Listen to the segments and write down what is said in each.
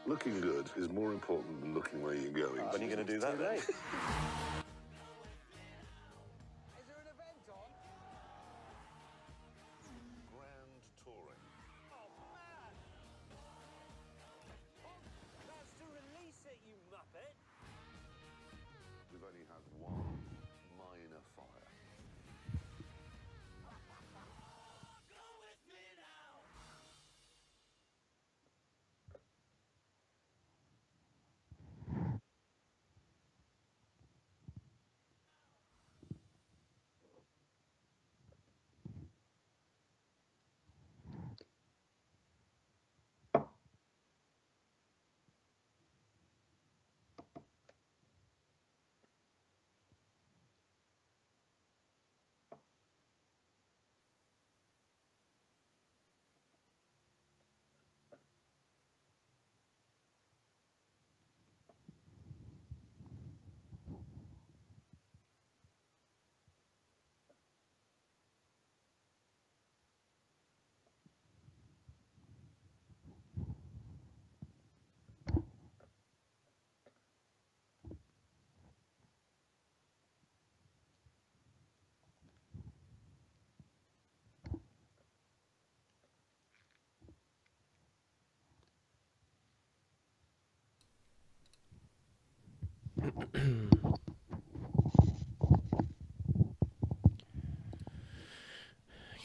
Looking good is more important than looking where you're going. When are you going to do that, then? Is there an event on? Grand touring. Oh, man! Oh, that's to release it, you muppet! We've only had one minor fire. Go with me now!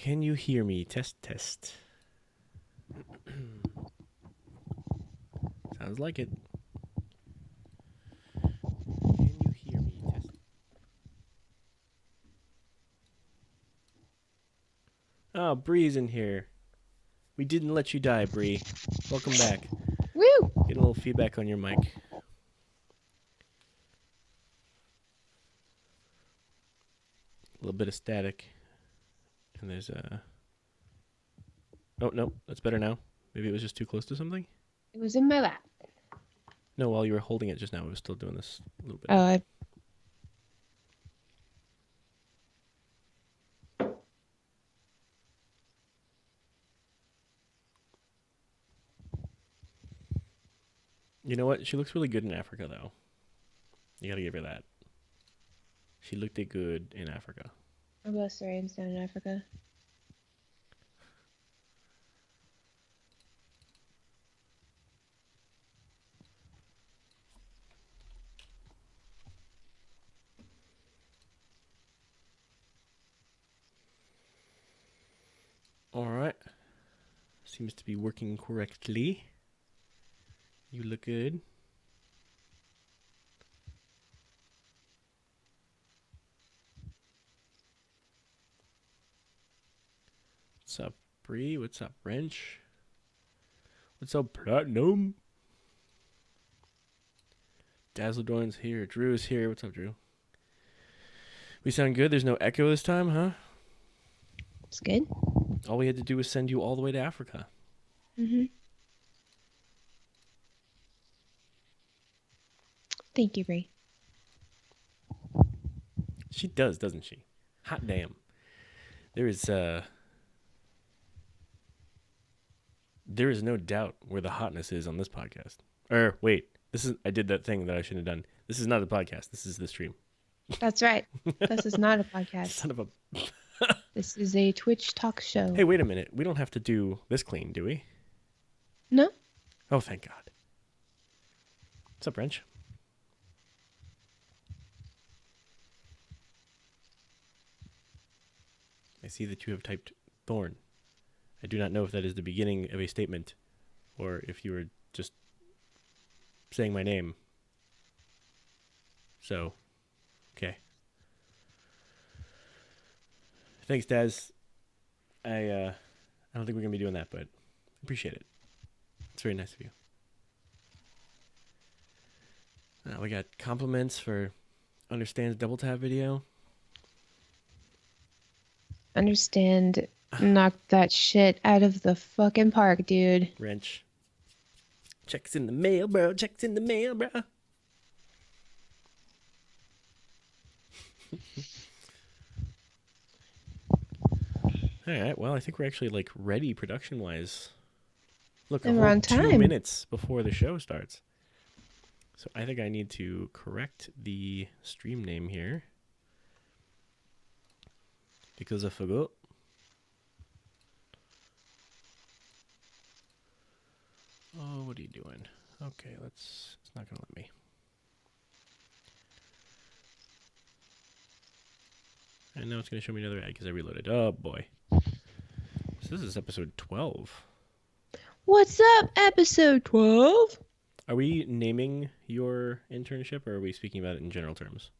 Can you hear me? Test, test. Sounds like it. Can you hear me? Test. Oh, Bree's in here. We didn't let you die, Bree. Welcome back. Woo! Getting a little feedback on your mic. A little bit of static. And there's a... Oh, no, that's better now. Maybe it was just too close to something? It was in my lap. No, while you were holding it just now, it was still doing this a little bit. Oh, You know what? She looks really good in Africa, though. You gotta give her that. She looked good in Africa. I'm both Syrians down in Africa. Alright. Seems to be working correctly. You look good. What's up, Bree? What's up, Wrench? What's up, Platinum? Dazzledorn's here. Drew is here. What's up, Drew? We sound good? There's no echo this time, huh? It's good. All we had to do was send you all the way to Africa. Mm-hmm. Thank you, Bree. She does, doesn't she? Hot damn. There is no doubt where the hotness is on this podcast. Wait, I did that thing that I shouldn't have done. This is not a podcast. This is the stream. That's right. This is not a podcast. Son of a... This is a Twitch talk show. Hey, wait a minute. We don't have to do this clean, do we? No? Oh, thank God. What's up, Wrench? I see that you have typed Thorn. I do not know if that is the beginning of a statement or if you were just saying my name. So, okay. Thanks, Daz. I don't think we're going to be doing that, but appreciate it. It's very nice of you. We got compliments for Understands Double Tap video. Understand, knock that shit out of the fucking park, dude. Wrench. Checks in the mail, bro. Checks in the mail, bro. All right. Well, I think we're actually like ready production-wise Look, a And we're whole on 2 time. minutes before the show starts. So I think I need to correct the stream name here. Because I forgot. Oh, what are you doing? Okay, it's not going to let me. And now it's going to show me another ad because I reloaded. Oh, boy. So this is episode 12. What's up, episode 12? Are we naming your internship or are we speaking about it in general terms?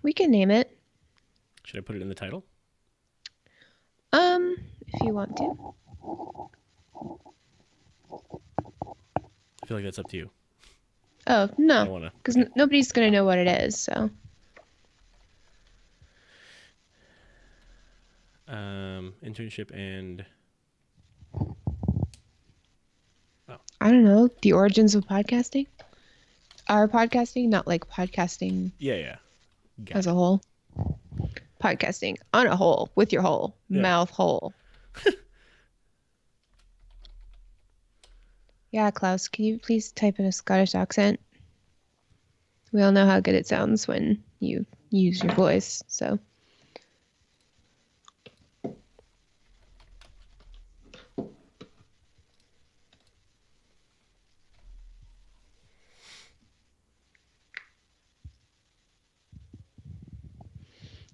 We can name it. Should I put it in the title? If you want to. I feel like that's up to you. Oh, I no. don't want to. Because nobody's going to know what it is, so. Internship and... I don't know. The origins of podcasting? Our podcasting, not like podcasting Yeah. Got as it. a whole. Podcasting on a whole, with your whole Yeah. mouth hole. Yeah, Klaus, can you please type in a Scottish accent? We all know how good it sounds when you use your voice, so.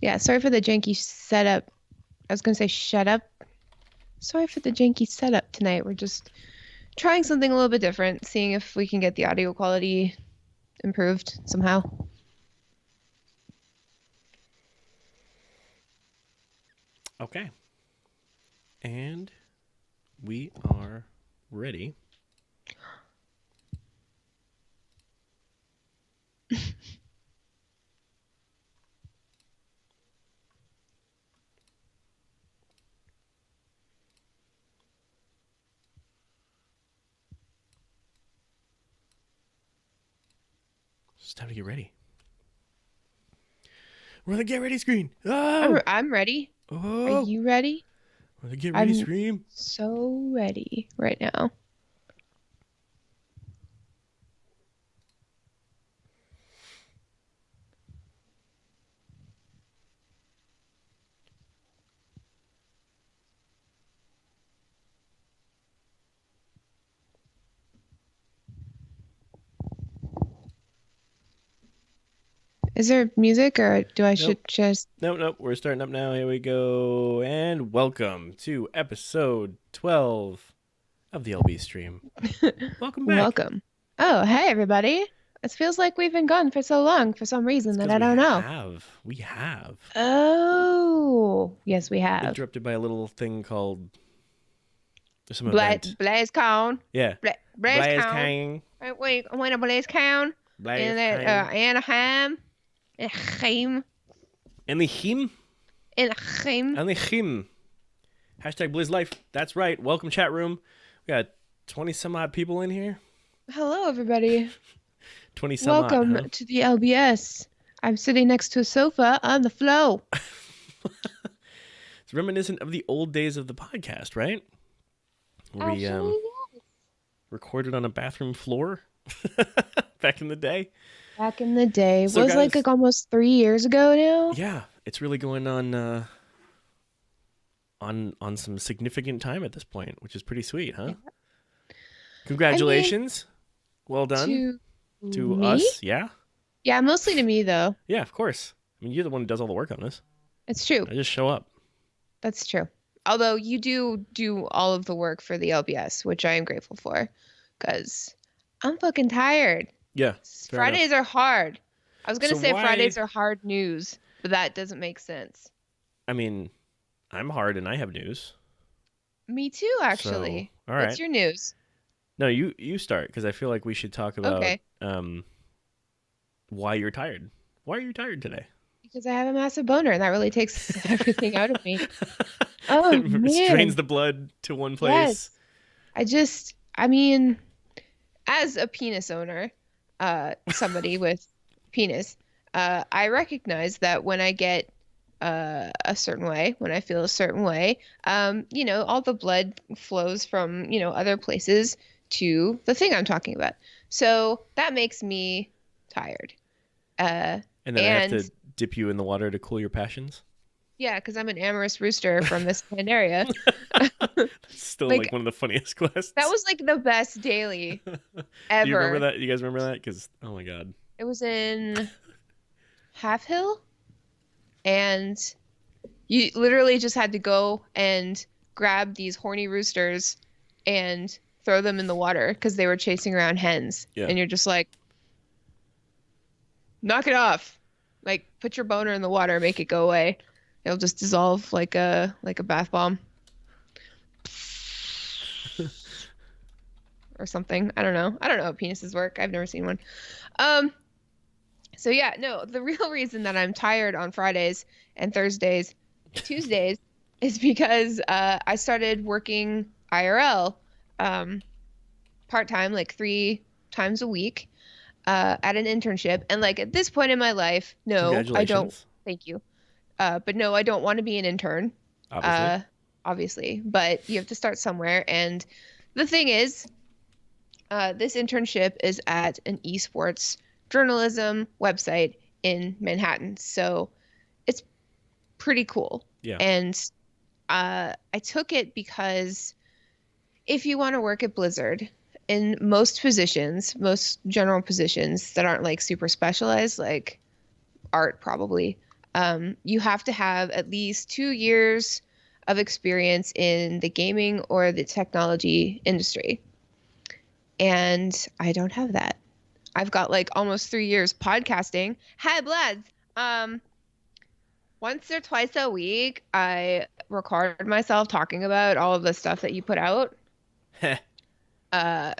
Yeah, sorry for the janky setup. I was going to say shut up. Sorry for the janky setup tonight. We're just trying something a little bit different, seeing if we can get the audio quality improved somehow. Okay. And we are ready. It's time to get ready. We're on the get ready screen. Oh! I'm ready. Oh! Are you ready? We're on the get ready I'm- screen. So ready right now. Is there music or do I should just... Nope. We're starting up now. Here we go. And welcome to episode 12 of the LB stream. Welcome back. Welcome. Oh, hey, everybody. It feels like we've been gone for so long for some reason that I don't know. We have. Oh, yes, we have. Interrupted by a little thing called some event. Blaze Cone. Yeah. Blaze Cone. King. Wait, I went to Blaze Cone. Blaze In King. Anaheim. Anaheim. And the him. Anaheim. And the him. Hashtag Blizz Life. That's right. Welcome, chat room. We got 20 some odd people in here. Hello, everybody. 20 some Welcome odd. Huh? to the LBS. I'm sitting next to a sofa on the floor. It's reminiscent of the old days of the podcast, right? Where we Actually, recorded on a bathroom floor back in the day. back in the day. So, It was guys- like almost 3 years ago now. Yeah, it's really going on some significant time at this point, which is pretty sweet, huh? Congratulations. Well done to me? us. Yeah. Yeah, mostly to me, though. Yeah, of course. I mean, you're the one who does all the work on this. It's true. I just show up. That's true. Although you do all of the work for the LBS, which I am grateful for, because I'm fucking tired. Yeah. fair enough. Fridays are hard. I was going to So say why- Fridays are hard news, but that doesn't make sense. I mean, I'm hard and I have news. Me too, actually. all right. What's your news? No, you start because I feel like we should talk about Okay. why you're tired. Why are you tired today? Because I have a massive boner, and that really takes everything out of me. Oh, It man. strains the blood to one place. Yes. I mean, as a penis owner, somebody with penis, I recognize that when I get a certain way, when I feel a certain way, all the blood flows from, other places to the thing I'm talking about. So that makes me tired. And then I have And to dip you in the water to cool your passions. yeah, because I'm an amorous rooster from this kind area. That's still Like, like one of the funniest quests. That was like the best daily ever. Do you remember that? You guys remember that? Because oh my god, It was in Half Hill, and you literally just had to go and grab these horny roosters and throw them in the water because they were chasing around hens. Yeah. And you're just like, knock it off. Like, put your boner in the water, make it go away. It'll just dissolve like a bath bomb. Or something. I don't know how penises work. I've never seen one. So yeah, no, the real reason that I'm tired on Fridays and Thursdays, Tuesdays, is because I started working IRL part-time, like 3 times a week at an internship. And like at this point in my life, no, I don't. Thank you. But no, I don't want to be an intern. Obviously. But you have to start somewhere. And the thing is, this internship is at an esports journalism website in Manhattan. So it's pretty cool. Yeah. And I took it because if you want to work at Blizzard, in most positions, most general positions that aren't like super specialized, like art probably, you have to have at least 2 years of experience in the gaming or the technology industry. And I don't have that. I've got like almost 3 years podcasting. Hi, Bloods. Once or twice a week, I record myself talking about all of the stuff that you put out.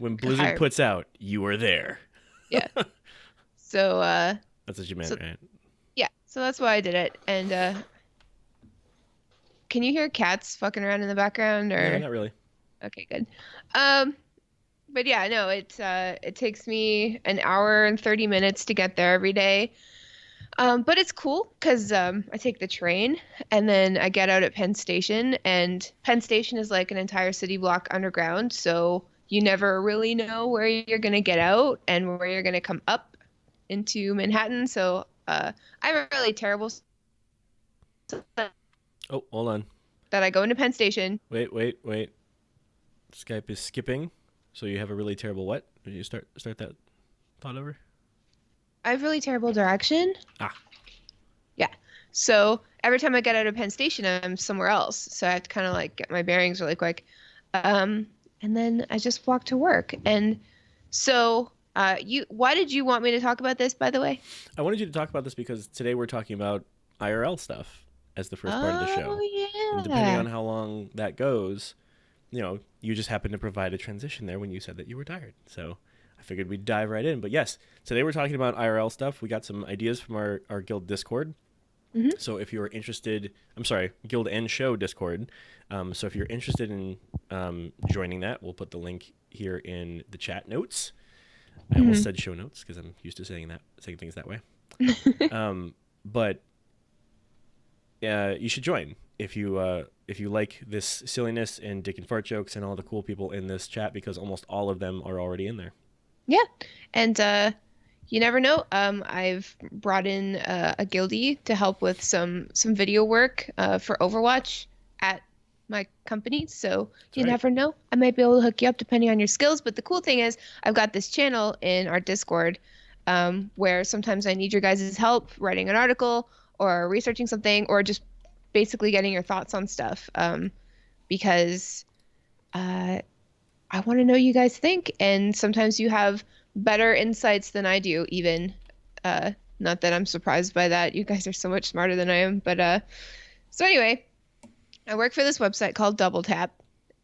When Blizzard puts out, you are there. Yeah. So that's what you meant, right? Yeah. So that's why I did it. And can you hear cats fucking around in the background? Or No, not really. Okay, good. But yeah, no, it takes me an hour and 30 minutes to get there every day. But it's cool because I take the train and then I get out at Penn Station, and Penn Station is like an entire city block underground. So you never really know where you're going to get out and where you're going to come up into Manhattan. So I have a really terrible Oh, hold on. that I go into Penn Station. Wait. Skype is skipping. So you have a really terrible what? Did you start that thought over? I have really terrible direction. Ah. Yeah. So every time I get out of Penn Station, I'm somewhere else. So I have to kind of like get my bearings really quick. And then I just walk to work. And so why did you want me to talk about this, by the way? I wanted you to talk about this because today we're talking about IRL stuff as the first part of the show. Oh, yeah. And depending on how long that goes, you just happened to provide a transition there when you said that you were tired. So I figured we'd dive right in. But yes, today we're talking about IRL stuff. We got some ideas from our guild Discord. Mm-hmm. So if you're interested, guild and show Discord. So if you're interested in joining that, we'll put the link here in the chat notes. I almost said show notes because I'm used to saying things that way. But you should join if you like this silliness and dick and fart jokes and all the cool people in this chat, because almost all of them are already in there. Yeah. And you never know. I've brought in a guildie to help with some video work for Overwatch at my company. So you never know. I might be able to hook you up depending on your skills. But the cool thing is I've got this channel in our Discord where sometimes I need your guys' help writing an article or researching something or just basically getting your thoughts on stuff because I want to know you guys think. And sometimes you have better insights than I do even. Not that I'm surprised by that. You guys are so much smarter than I am. But so anyway, I work for this website called Double Tap,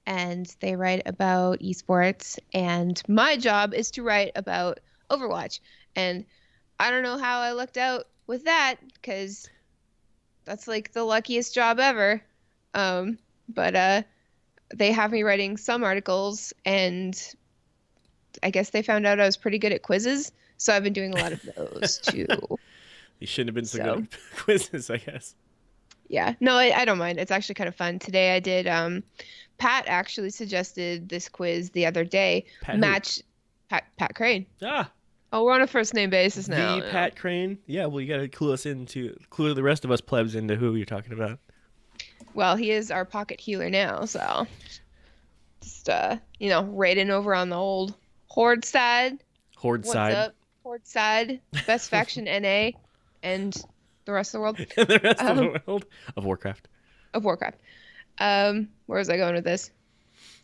and they write about esports, and my job is to write about Overwatch. And I don't know how I lucked out with that because that's like the luckiest job ever. But they have me writing some articles, and I guess they found out I was pretty good at quizzes, so I've been doing a lot of those too. You shouldn't have been so good at quizzes, I guess. Yeah. No, I don't mind. It's actually kind of fun. Today I did Pat actually suggested this quiz the other day. Pat who? Match Pat Crane. Ah, Oh, we're on a first name basis now. the Yeah. Pat Crane. Yeah, well, you got to clue the rest of us plebs into who you're talking about. Well, he is our pocket healer now, so just raiding over on the old Horde side. Horde What's side. up? Horde side. Best faction NA and the rest of the world And the rest of the world of Warcraft. of Warcraft. Where was I going with this?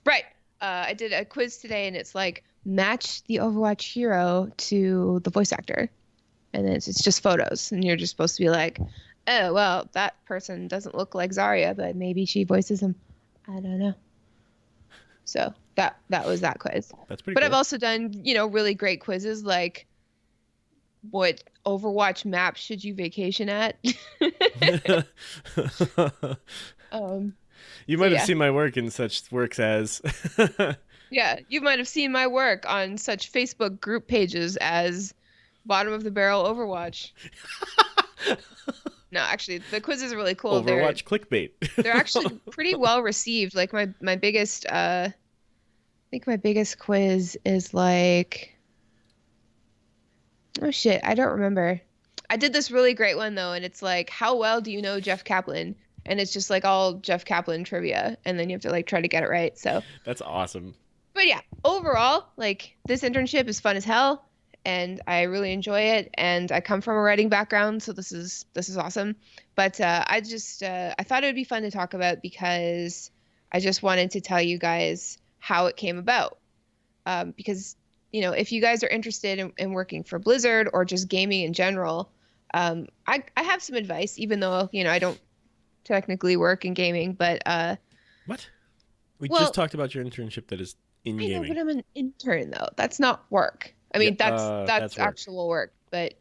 Right. I did a quiz today and it's like match the Overwatch hero to the voice actor. And then it's just photos and you're just supposed to be like, oh, well, that person doesn't look like Zarya, but maybe she voices him. I don't know. So that was that quiz. That's pretty But cool. I've also done, really great quizzes like what Overwatch map should you vacation at? You might have yeah. seen my work in such works as Yeah, you might have seen my work on such Facebook group pages as Bottom of the Barrel Overwatch. No, actually, the quizzes are really cool. Overwatch clickbait. They're actually pretty well received. Like my biggest, I think my biggest quiz is like, oh shit, I don't remember. I did this really great one though, and it's like, how well do you know Jeff Kaplan? And it's just like all Jeff Kaplan trivia, and then you have to like try to get it right. So, That's awesome. but yeah, overall, like this internship is fun as hell, and I really enjoy it. And I come from a writing background, so this is awesome. But I thought it would be fun to talk about because I just wanted to tell you guys how it came about. Because if you guys are interested in working for Blizzard or just gaming in general, I have some advice, even though I don't technically work in gaming, but What? We Well, just talked about your internship that is in I know, gaming. but I'm an intern though. That's not work. I mean, Yeah, that's that's work. actual work, but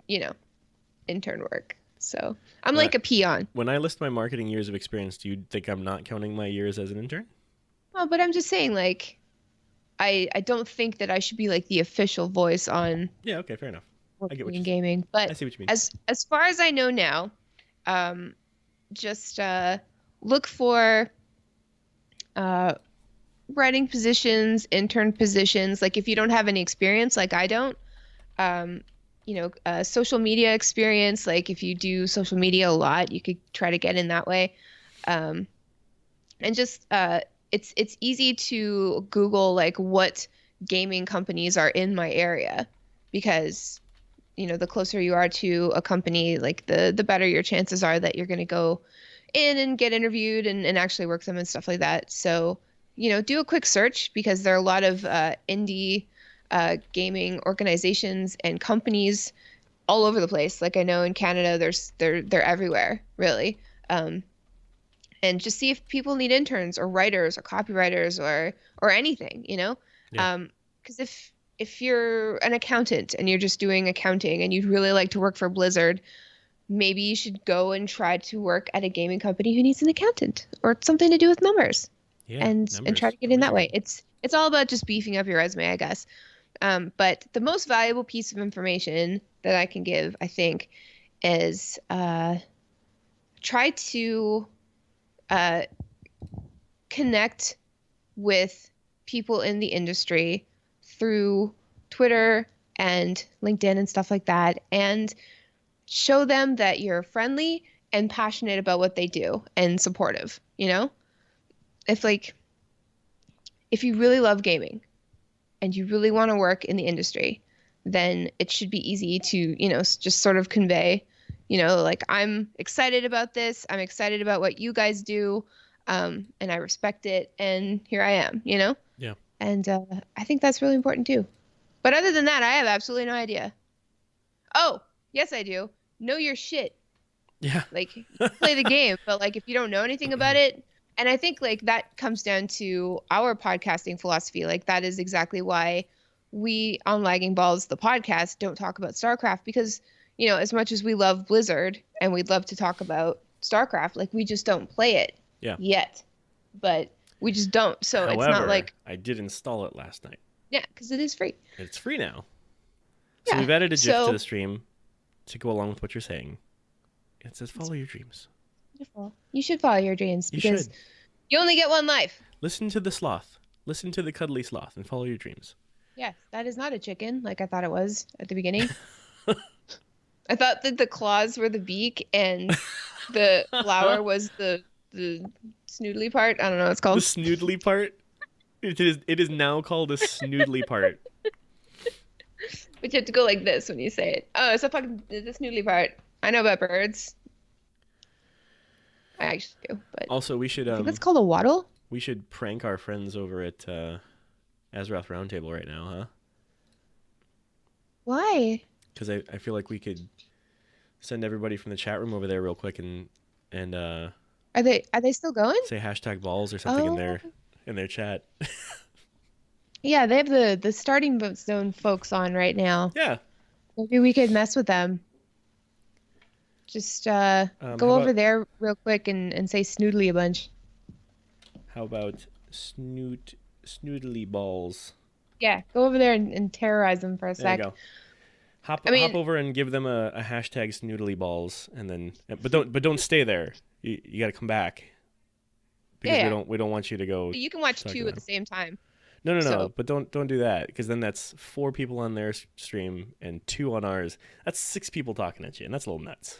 intern work. So I'm Right. like a peon. When I list my marketing years of experience, do you think I'm not counting my years as an intern? Well, but I'm just saying, like, I don't think that I should be like the official voice on Yeah, okay, fair enough. I get working what in you gaming. I But see what you mean. as far as I know now, just look for writing positions, intern positions. Like if you don't have any experience, like I don't, social media experience. Like if you do social media a lot, you could try to get in that way. And just it's easy to Google like what gaming companies are in my area, because the closer you are to a company, like the better your chances are that you're going to go in and get interviewed and actually work them and stuff like that. So do a quick search, because there are a lot of indie gaming organizations and companies all over the place. Like I know in Canada, they're everywhere, really. And just see if people need interns or writers or copywriters or anything, Yeah. Because if you're an accountant and you're just doing accounting and you'd really like to work for Blizzard, maybe you should go and try to work at a gaming company who needs an accountant or something to do with numbers. Yeah, and try to get in that way. Numbers It's all about just beefing up your resume, I guess. But the most valuable piece of information that I can give, I think, is try to connect with people in the industry through Twitter and LinkedIn and stuff like that, and show them that you're friendly and passionate about what they do and supportive. If you really love gaming and you really want to work in the industry, then it should be easy to, just sort of convey, like, I'm excited about this. I'm excited about what you guys do. And I respect it. And here I am, Yeah. And I think that's really important too. But other than that, I have absolutely no idea. Oh, yes, I do. Know your shit. Yeah. Like, you can play the game, but like if you don't know anything about it, and I think like that comes down to our podcasting philosophy. Like that is exactly why we on Lagging Balls, the podcast, don't talk about StarCraft, because, as much as we love Blizzard and we'd love to talk about StarCraft, like we just don't play it yet. But we just don't. So However, it's not like, I did install it last night. yeah, because it is free. It's free now. So Yeah, we've added a GIF so- to the stream to go along with what you're saying. It says follow your dreams. You should follow your dreams You because should. you only get one life. Listen to the sloth. Listen to the cuddly sloth and follow your dreams. Yes, that is not a chicken like I thought it was at the beginning. I thought that the claws were the beak and the flower was the snoodly part. I don't know what it's The called. snoodly part. It is now called a snoodly part. But you have to go like this when you say it. Oh, it's the snoodly part. I know about birds. I actually do, but Also, we should I think it's called a waddle. we should prank our friends over at Azeroth Roundtable right now, huh? Why? Because I feel like we could send everybody from the chat room over there real quick and Are they still going? say hashtag balls or something in Oh. their chat. Yeah, they have the starting zone folks on right now. Yeah. Maybe we could mess with them. Just how go over about- there real quick and say snoodly a bunch. How about snoodly balls? Yeah, go over there and terrorize them for a There sec. you go. Hop I mean- hop over and give them a hashtag snoodly balls, and then but don't stay there. You got to come back because Yeah. we don't want you to go. You can watch Talk to two them. at the same time. No, So- but don't do that because then that's 4 people on their stream and 2 on ours. That's 6 people talking at you, and that's a little nuts.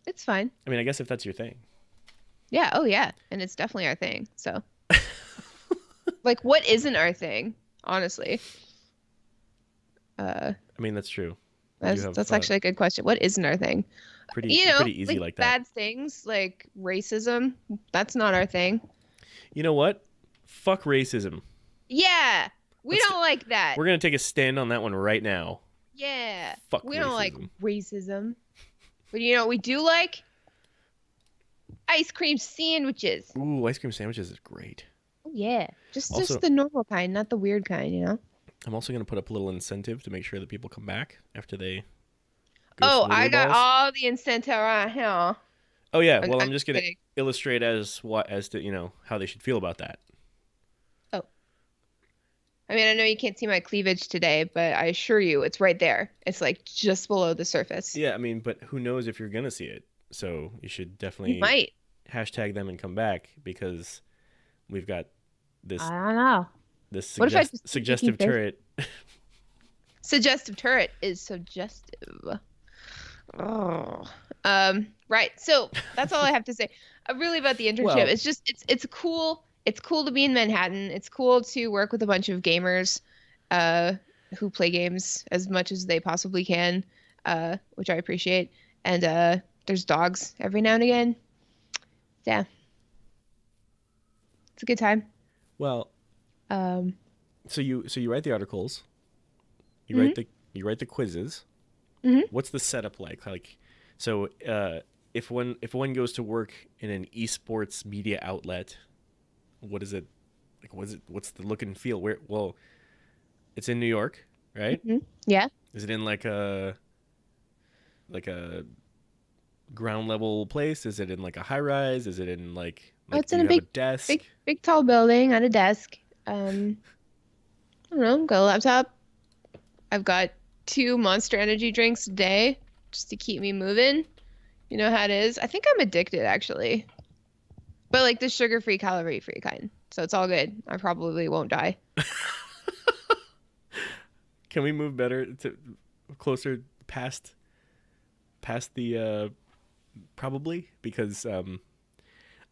It's fine. I mean, I guess if that's your thing. Yeah, oh yeah. And it's definitely our thing. So like what isn't our thing, honestly? I mean, that's true. We do have, That's actually a good question. What isn't our thing? pretty You know, pretty easy like that. bad things like racism, that's not our thing. You know what? Fuck racism. Yeah. We Let's- don't like that. We're gonna take a stand on that one right now. Yeah. Fuck We don't like racism. racism. But you know what we do like? Ice cream sandwiches. Ooh, ice cream sandwiches is great. Oh yeah. Also- Just the normal kind, not the weird kind, you know? I'm also gonna put up a little incentive to make sure that people come back after they. Oh, Snoodly I got balls. all the incentive right here. Oh yeah, I'm- well I'm I'm just gonna kidding. illustrate as to how they should feel about that. I mean, I know you can't see my cleavage today, but I assure you it's right there. It's like just below the surface. Yeah, I mean, but who knows if you're gonna see it? So you should definitely You might. hashtag them and come back because we've got this I don't know. this What if I just keep suggestive making turret. Suggestive turret is suggestive. Oh. Right. So that's all I have to say. Really about the internship. Well- It's just it's cool. It's cool to be in Manhattan. It's cool to work with a bunch of gamers, who play games as much as they possibly can, which I appreciate. And there's dogs every now and again. Yeah. It's a good time. Well, Um, so you write the articles, you Mm-hmm. write the quizzes. Mhm. What's the setup like? So if one goes to work in an esports media outlet, what is it like? What's the look and feel? Well, it's in New York, right? yeah. Is it in like a ground level place? Is it in like a high rise? Is it in like It's do in a you have big- desk? Big tall building on a desk. I don't know, got a laptop. I've got 2 Monster Energy drinks a day just to keep me moving. You know how it is. I think I'm addicted actually. But like the sugar-free, calorie-free kind. So it's all good. I probably won't die. Can we move better to closer past the probably because I'll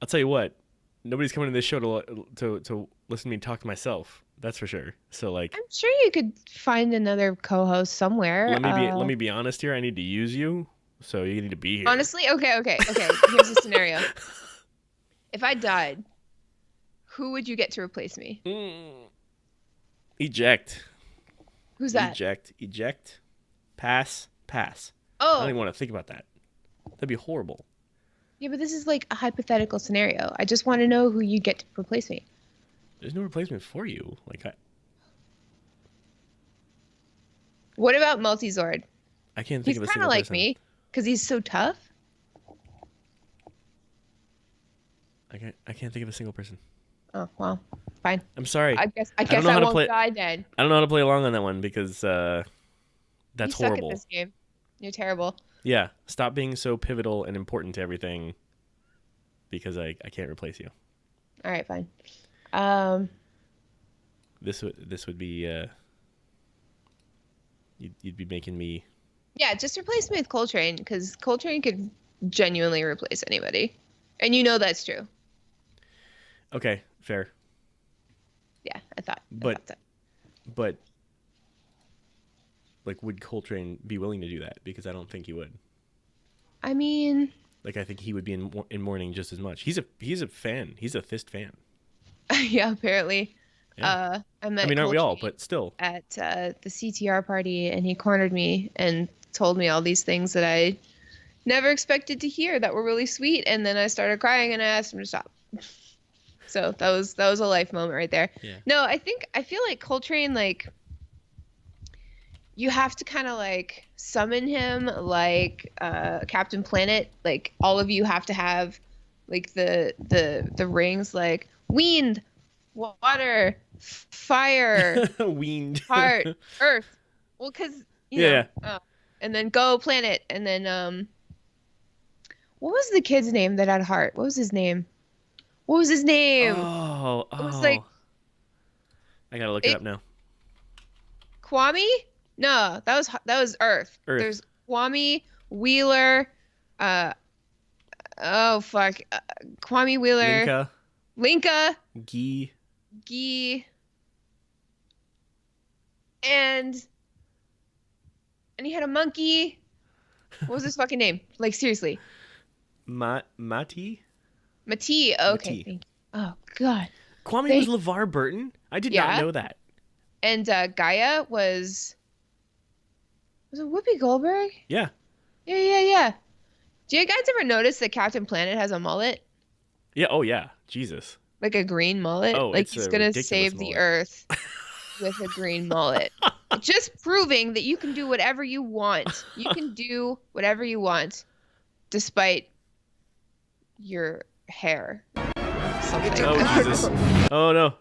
tell you what, nobody's coming to this show to listen to me talk to myself. That's for sure. So like, I'm sure you could find another co-host somewhere. let me be honest here. I need to use you, so you need to be here. Honestly, okay. Here's a scenario. If I died, who would you get to replace me? Eject. Who's that? Eject. Pass. I Oh, don't even want to think about that. That'd be horrible. yeah, but this is like a hypothetical scenario. I just want to know who you get to replace me. There's no replacement for you. What about Multizord? I can't think He's of a kind single of like person. me because he's so tough. I can't think of a single person. Oh well, fine. I'm sorry. I guess I don't know how to won't play- die then. I don't know how to play along on that one because that's You suck horrible. at this game. You're terrible. Yeah, stop being so pivotal and important to everything because I can't replace you. All right, fine. This would be you'd be making me. Yeah, just replace me with Coltrane, because Coltrane could genuinely replace anybody, and you know that's true. Okay, fair. Yeah, I thought that. But like, would Coltrane be willing to do that? Because I don't think he would. I mean, like, I think he would be in mourning just as much. He's a fan. He's a Thist fan. yeah, apparently. Yeah. I met I mean, aren't we all? Coltrane But still. at the CTR party, and he cornered me and told me all these things that I never expected to hear that were really sweet, and then I started crying and I asked him to stop. So that was a life moment right there. Yeah. No, I feel like Coltrane, like, you have to kind of like summon him like Captain Planet. Like, all of you have to have like the rings, like wind, water, fire, Weaned. heart, earth. Well, because Yeah. and then go planet, and then what was the kid's name that had heart? What was his name? Oh. It was like, I gotta look it up now. Kwame? No, that was Earth. Earth. There's Kwame Wheeler. Oh fuck, Kwame Wheeler. Linka. Gee. And he had a monkey. What was his fucking name? Like, seriously. Mati. Mati. Okay. Mati. Thank you. Oh god. Kwame was LeVar Burton? I did not know that. And Gaia was it Whoopi Goldberg? Yeah. Yeah. Do you guys ever notice that Captain Planet has a mullet? Yeah. Oh yeah. Jesus. Like a green mullet? Oh, like it's he's a gonna ridiculous save the mullet. Earth with a green mullet. Just proving that you can do whatever you want. You can do whatever you want, despite your hair. Something. Oh Jesus. Oh no.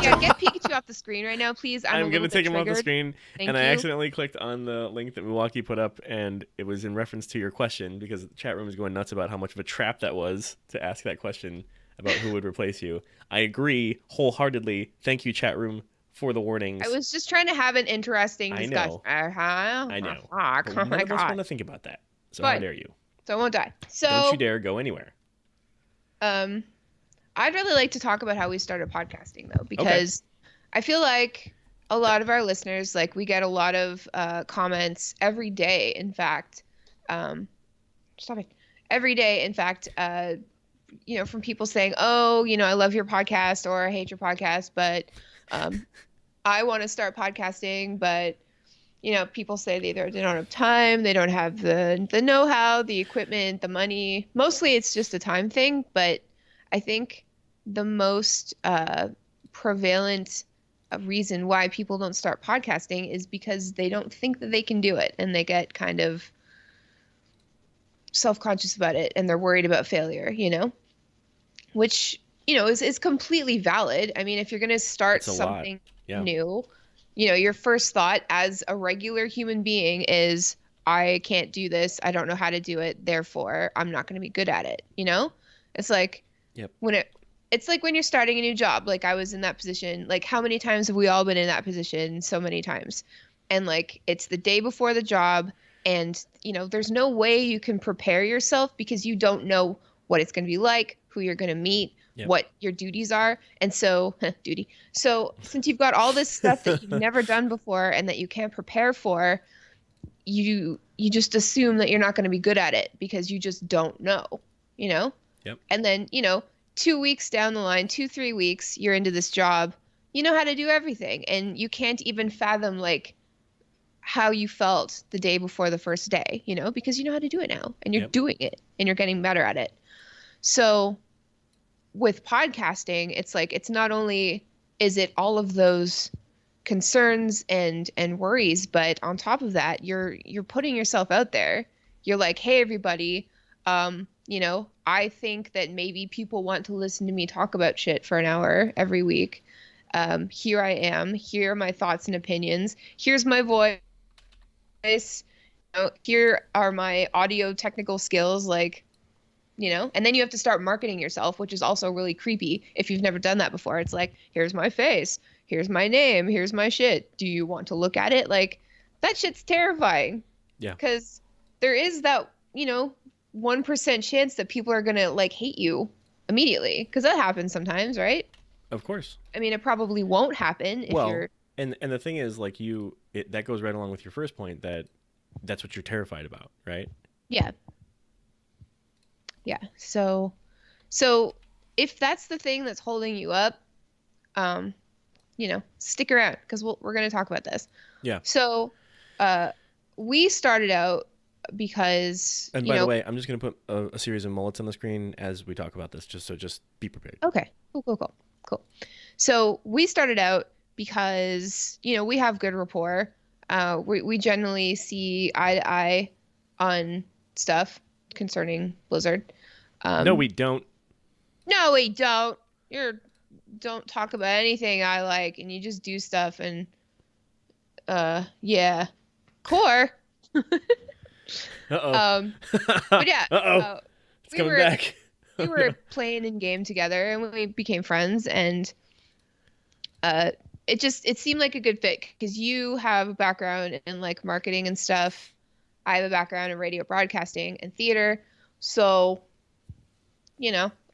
Yeah, get Pikachu off the screen right now, please. I'm gonna take him off the screen, Thank and I you. accidentally clicked on the link that Milwaukee put up, and it was in reference to your question, because the chat room is going nuts about how much of a trap that was to ask that question about who would replace you. I agree wholeheartedly. Thank you, chat room, for the warnings. I was just trying to have an interesting discussion. I know. Fuck. But Oh none my of us want god. to think about that. So Fine. how dare you? So I won't die. So Don't you dare go anywhere. I'd really like to talk about how we started podcasting, though, because I feel like a lot of our listeners, like, we get a lot of comments every day. In fact, stop it. Every day, in fact, from people saying, "Oh, I love your podcast," or "I hate your podcast, but I want to start podcasting," but people say they don't have time, they don't have the know-how, the equipment, the money. Mostly, it's just a time thing, but I think the most prevalent reason why people don't start podcasting is because they don't think that they can do it, and they get kind of self-conscious about it, and they're worried about failure, which, is completely valid. I mean, if you're going to start something new, your first thought as a regular human being is, I can't do this. I don't know how to do it. Therefore, I'm not going to be good at it. It's like, it's like when you're starting a new job. Like, I was in that position. Like, how many times have we all been in that position? So many times. And like, it's the day before the job, and there's no way you can prepare yourself, because you don't know what it's going to be like, who you're going to meet, what your duties are. And so So since you've got all this stuff that you've never done before and that you can't prepare for, you just assume that you're not going to be good at it because you just don't know, Yep. And then, 2 weeks down the line, 2-3 weeks, you're into this job, you know how to do everything, and you can't even fathom like how you felt the day before the first day, because you know how to do it now, and you're doing it, and you're getting better at it. So with podcasting, it's like, it's not only is it all of those concerns and worries, but on top of that, you're putting yourself out there. You're like, hey, everybody, I think that maybe people want to listen to me talk about shit for an hour every week. Here I am. Here are my thoughts and opinions. Here's my voice. Here are my audio technical skills. Like, and then you have to start marketing yourself, which is also really creepy if you've never done that before. It's like, here's my face, here's my name, here's my shit. Do you want to look at it? Like, that shit's terrifying. Yeah. Because there is that, 1% chance that people are going to like hate you immediately. Because that happens sometimes, right? Of course. I mean, it probably won't happen if you're. And the thing is, like, that goes right along with your first point, that's what you're terrified about, right? Yeah. Yeah. So if that's the thing that's holding you up, stick around because we're going to talk about this. Yeah. So, we started out because. And by the way, I'm just going to put a series of mullets on the screen as we talk about this, just be prepared. Okay. Cool. So we started out because, we have good rapport. We generally see eye to eye on stuff concerning Blizzard. No, we don't. No, we don't. Don't talk about anything I like, and you just do stuff, and yeah, core. Uh-oh. But yeah, Uh-oh. It's coming back. We were playing in game together, and we became friends, and it seemed like a good fit because you have a background in like marketing and stuff. I have a background in radio broadcasting and theater, so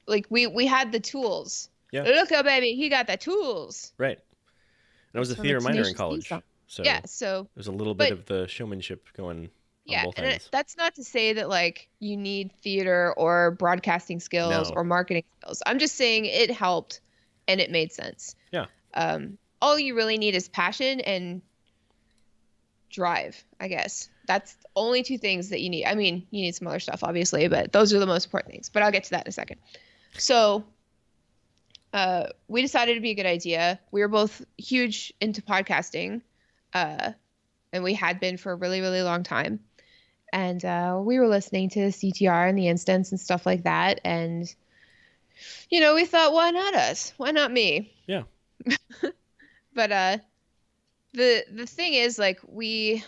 like we had the tools. Yeah. Look, oh baby, he got the tools. Right. And I was a From theater the minor in Tenacious D college, song. so Yeah, so there's a little bit of the showmanship going on both ends. that's not to say that like you need theater or broadcasting skills No. or marketing skills. I'm just saying it helped and it made sense. Yeah. All you really need is passion and drive, I guess. That's the only two things that you need. I mean, you need some other stuff, obviously, but those are the most important things. But I'll get to that in a second. So we decided it'd be a good idea. We were both huge into podcasting, and we had been for a really, really long time. And we were listening to CTR and the Instance and stuff like that. And, we thought, why not us? Why not me? Yeah. But the thing is, like, we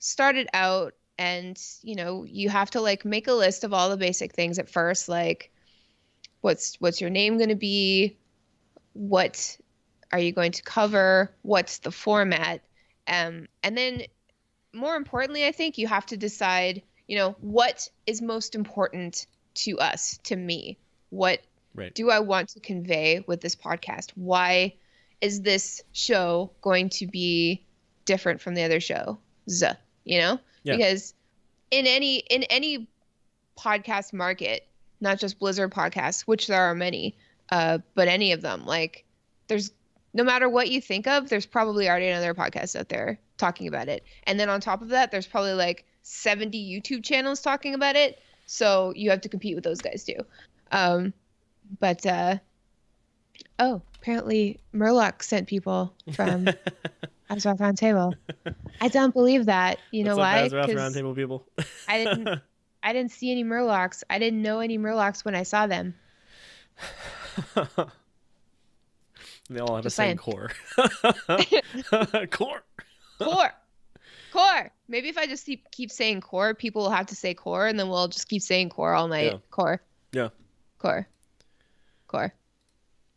started out and, you have to, like, make a list of all the basic things at first, like, what's your name going to be? What are you going to cover? What's the format? And then more importantly, I think you have to decide, what is most important to us, to me? What do I want to convey with this podcast? Why is this show going to be different from the other show? Yeah. Because in any podcast market, not just Blizzard podcasts, which there are many, but any of them, like, there's no matter what you think of, there's probably already another podcast out there talking about it. And then on top of that, there's probably like 70 YouTube channels talking about it. So you have to compete with those guys too. Apparently Murloc sent people from Azeroth Roundtable. I don't believe that. You know why? Azeroth Roundtable people. I didn't see any Murlocs. I didn't know any Murlocs when I saw them. They all have the same core. Core. Maybe if I just keep saying core, people will have to say core, and then we'll just keep saying core all night. Yeah. Core. Yeah. Core.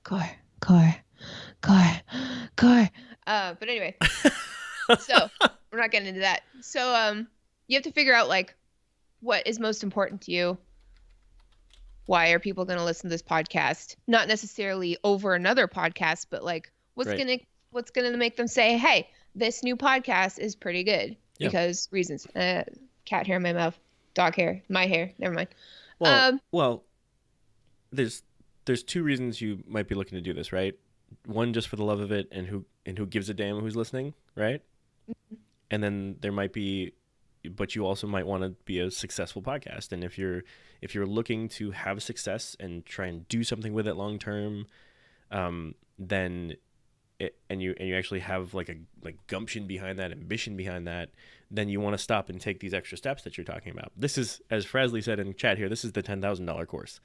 But anyway, so we're not getting into that. So you have to figure out like what is most important to you. Why are people going to listen to this podcast? Not necessarily over another podcast, but like what's gonna make them say, "Hey, this new podcast is pretty good." Yeah. Because reasons. Cat hair in my mouth, dog hair, my hair. Never mind. Well, there's two reasons you might be looking to do this, right? One, just for the love of it, and who gives a damn who's listening, right? Mm-hmm. And then there might be, but you also might want to be a successful podcast. And if you're looking to have success and try and do something with it long term, then you actually have like gumption behind that, ambition behind that, then you want to stop and take these extra steps that you're talking about. This is, as Frasley said in chat here, this is the $10,000 course.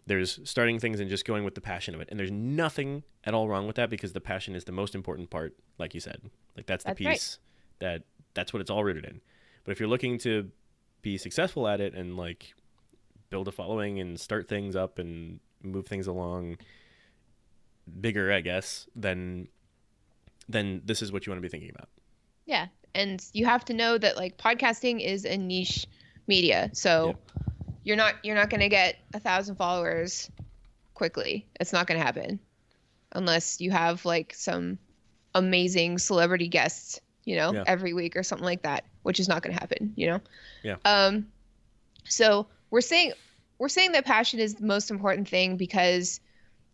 There's starting things and just going with the passion of it. And there's nothing at all wrong with that, because the passion is the most important part, like you said. Like that's the piece that's what it's all rooted in. But if you're looking to be successful at it and like build a following and start things up and move things along bigger, I guess, then this is what you want to be thinking about. Yeah. And you have to know that like podcasting is a niche media. So you're not going to get 1,000 followers quickly. It's not going to happen unless you have like some amazing celebrity guests, every week or something like that, which is not going to happen, Yeah. So we're saying that passion is the most important thing because,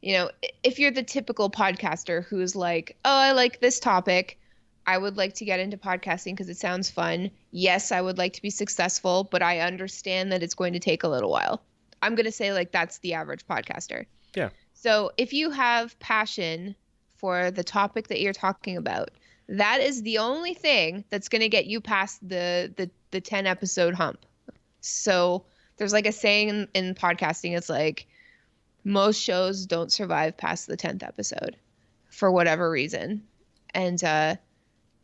if you're the typical podcaster who's like, oh, I like this topic, I would like to get into podcasting because it sounds fun. Yes, I would like to be successful, but I understand that it's going to take a little while. I'm going to say like that's the average podcaster. Yeah. So if you have passion for the topic that you're talking about, that is the only thing that's going to get you past the 10 episode hump. So there's like a saying in podcasting, it's like most shows don't survive past the 10th episode for whatever reason. And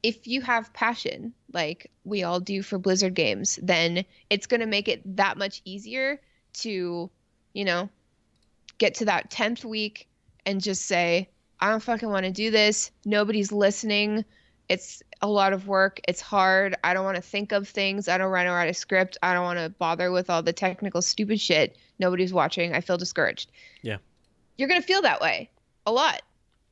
if you have passion, like we all do for Blizzard games, then it's going to make it that much easier to, get to that 10th week and just say, I don't fucking want to do this. Nobody's listening. It's a lot of work. It's hard. I don't want to think of things. I don't want to write a script. I don't want to bother with all the technical stupid shit. Nobody's watching. I feel discouraged. Yeah. You're going to feel that way a lot.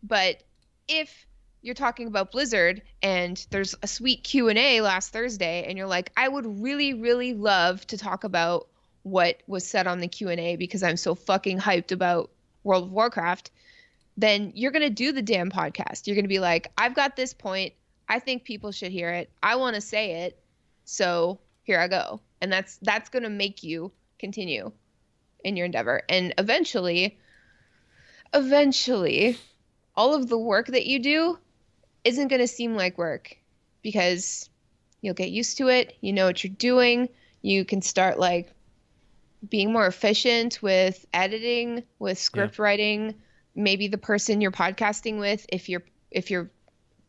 But if you're talking about Blizzard and there's a sweet Q&A last Thursday and you're like, I would really, really love to talk about what was said on the Q&A because I'm so fucking hyped about World of Warcraft, then you're going to do the damn podcast. You're going to be like, I've got this point. I think people should hear it. I want to say it. So here I go. And that's going to make you continue in your endeavor. And eventually, all of the work that you do isn't going to seem like work because you'll get used to it. You know what you're doing. You can start like being more efficient with editing, with script writing. Maybe the person you're podcasting with, if you're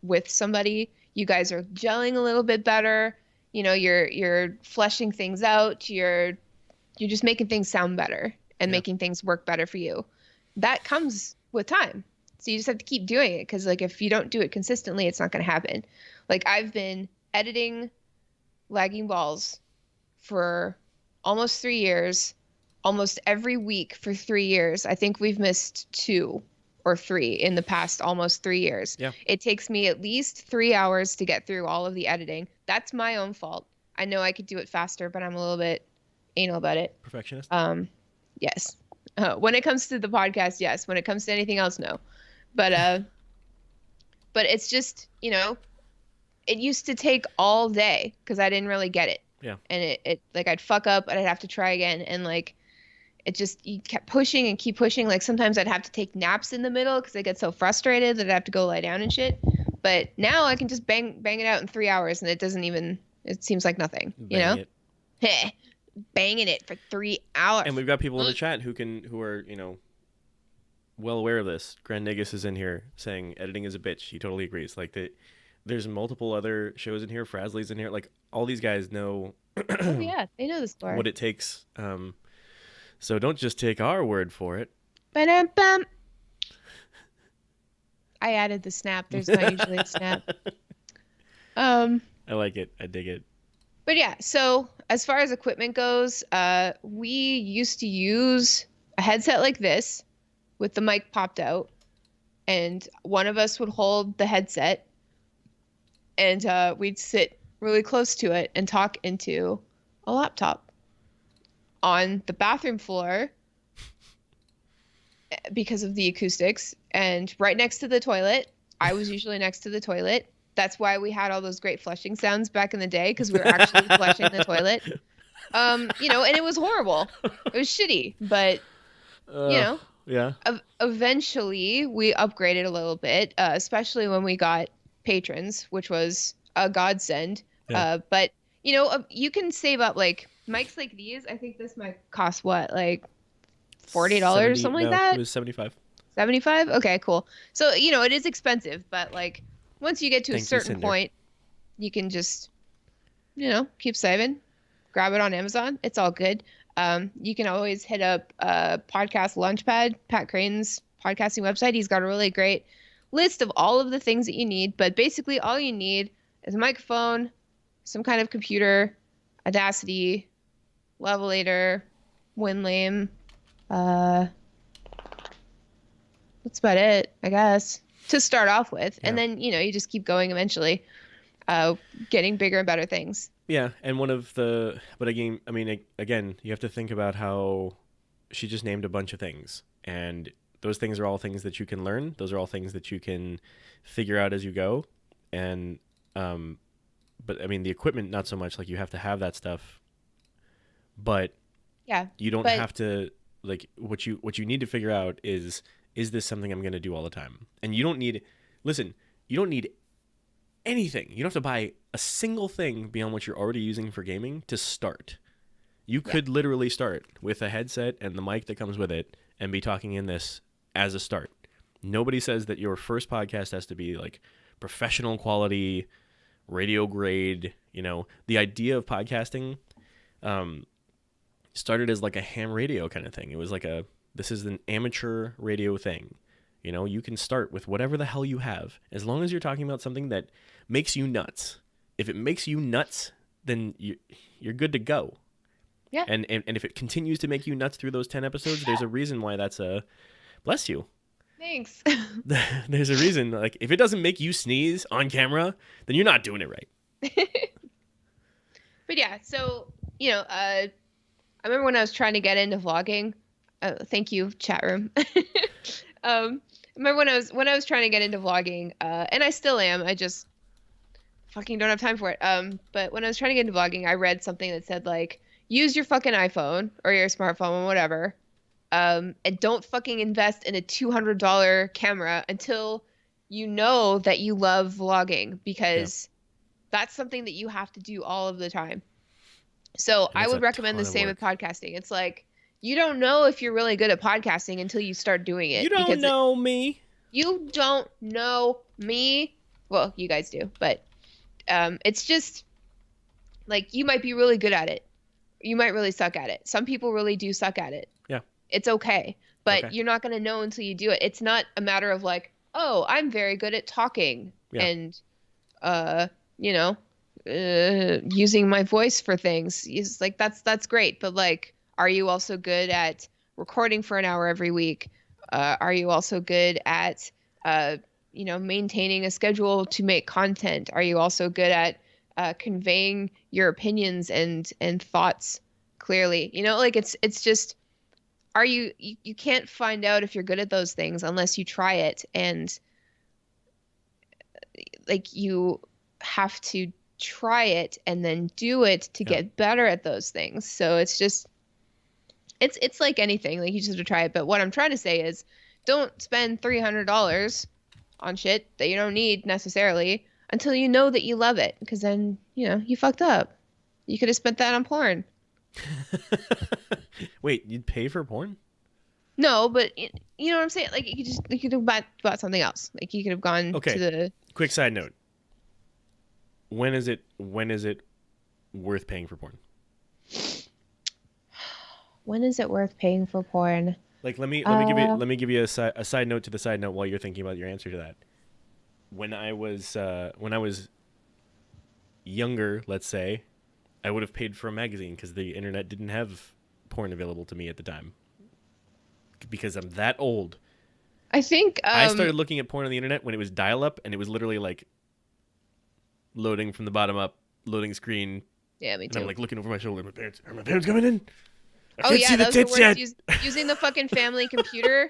with somebody, you guys are gelling a little bit better. You're fleshing things out. You're just making things sound better and making things work better for you. That comes with time. So you just have to keep doing it because like if you don't do it consistently, it's not going to happen. Like I've been editing Lagging Balls for almost 3 years, almost every week for 3 years. I think we've missed 2 or 3 in the past almost 3 years. Yeah. It takes me at least 3 hours to get through all of the editing. That's my own fault. I know I could do it faster, but I'm a little bit anal about it. Perfectionist? Yes. When it comes to the podcast, yes. When it comes to anything else, no. But it's just, it used to take all day because I didn't really get it. Yeah. And it like I'd fuck up and I'd have to try again. And like, you kept pushing and keep pushing. Like sometimes I'd have to take naps in the middle because I get so frustrated that I have to go lie down and shit. But now I can just bang it out in 3 hours and it seems like nothing, Heh, banging it for 3 hours. And we've got people in the chat who are, well aware of this. Grand Negus is in here saying editing is a bitch. He totally agrees. Like there's multiple other shows in here. Frasley's in here. Like all these guys know oh yeah, they know the score. what it takes. So don't just take our word for it. Ba-dum-bum. I added the snap. There's not usually a snap. I like it. I dig it. But yeah, so as far as equipment goes, we used to use a headset like this with the mic popped out, and one of us would hold the headset, and we'd sit really close to it and talk into a laptop on the bathroom floor because of the acoustics, and right next to the toilet. I was usually next to the toilet. That's why we had all those great flushing sounds back in the day, because we were actually flushing the toilet. And it was horrible. It was shitty, but Yeah. Eventually we upgraded a little bit, especially when we got patrons, which was a godsend. Yeah. But you can save up like mics like these. I think this might cost what, like $40 or something like that? It was $75. 75? Okay, cool. So, it is expensive, but like once you get to a certain point, you can just, keep saving, grab it on Amazon. It's all good. You can always hit up Podcast Launchpad, Pat Crane's podcasting website. He's got a really great list of all of the things that you need, but basically all you need is a microphone, some kind of computer, Audacity, Levelator, WinLame. That's about it, I guess, to start off with. Yeah. And then, you just keep going eventually, getting bigger and better things. Yeah, and but again, I mean, again, you have to think about how she just named a bunch of things, and those things are all things that you can learn. Those are all things that you can figure out as you go, and but I mean, the equipment, not so much. Like, you have to have that stuff, but Yeah, you don't but have to. Like, what you need to figure out is this something I'm going to do all the time? And you don't need anything. You don't have to buy a single thing beyond what you're already using for gaming to start. You could literally start with a headset and the mic that comes with it and be talking in this as a start. Nobody says that your first podcast has to be like professional quality, radio grade. The idea of podcasting started as like a ham radio kind of thing. It was like this is an amateur radio thing. You can start with whatever the hell you have, as long as you're talking about something that makes you nuts. If it makes you nuts, then you're good to go. Yeah. And if it continues to make you nuts through those 10 episodes, there's a reason why that's bless you. Thanks. There's a reason. Like, if it doesn't make you sneeze on camera, then you're not doing it right. But yeah, so, I remember when I was trying to get into vlogging. Thank you, chat room. I remember when I was trying to get into vlogging, and I still am. I just fucking don't have time for it. But when I was trying to get into vlogging, I read something that said, like, use your fucking iPhone or your smartphone or whatever, and don't fucking invest in a $200 camera until you know that you love vlogging, because that's something that you have to do all of the time. So I would recommend the same with podcasting. It's like, you don't know if you're really good at podcasting until you start doing it. You don't know me. You don't know me. Well, you guys do, but it's just like, you might be really good at it. You might really suck at it. Some people really do suck at it. Yeah. It's okay. But you're not going to know until you do it. It's not a matter of like, oh, I'm very good at talking and, using my voice for things. It's like, that's great. But like, are you also good at recording for an hour every week? Are you also good at, maintaining a schedule to make content? Are you also good at conveying your opinions and thoughts clearly? Like, it's just, you can't find out if you're good at those things unless you try it. And like, you have to try it and then do it to get better at those things. So it's just, it's like anything, like, you just have to try it. But what I'm trying to say is, don't spend $300 on shit that you don't need necessarily until you know that you love it, because then, you fucked up. You could have spent that on porn. Wait, you'd pay for porn? No, but you know what I'm saying? Like, you could have bought something else. Like, you could have gone to the... Quick side note. When is it worth paying for porn? When is it worth paying for porn? Like, let me give you a side note to the side note while you're thinking about your answer to that. When I was younger, let's say, I would have paid for a magazine because the internet didn't have porn available to me at the time. Because I'm that old. I think I started looking at porn on the internet when it was dial-up, and it was literally like loading from the bottom up, loading screen. Yeah, me too. And I'm like looking over my shoulder. Are my parents coming in? Oh yeah, that was the worst. Using the fucking family computer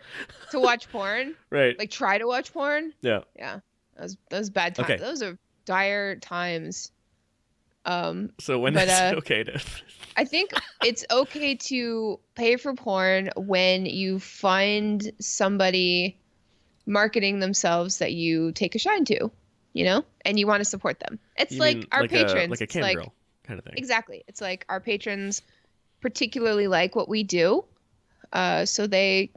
to watch porn. Right. Like, try to watch porn. Yeah. Yeah. That was bad times. Okay. Those are dire times. So when it's okay to... I think it's okay to pay for porn when you find somebody marketing themselves that you take a shine to, and you want to support them. It's our patrons. Like a cam girl kind of thing. Exactly. It's like our patrons particularly like what we do, so they,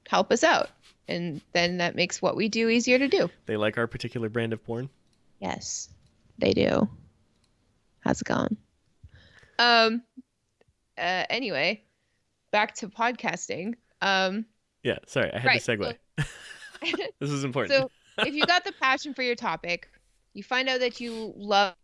help us out, and then that makes what we do easier to do. They like our particular brand of porn? Yes, they do. How's it going? Anyway, back to podcasting. Yeah, sorry, I had to Right. segue. This is important. So if you got the passion for your topic, you find out that you love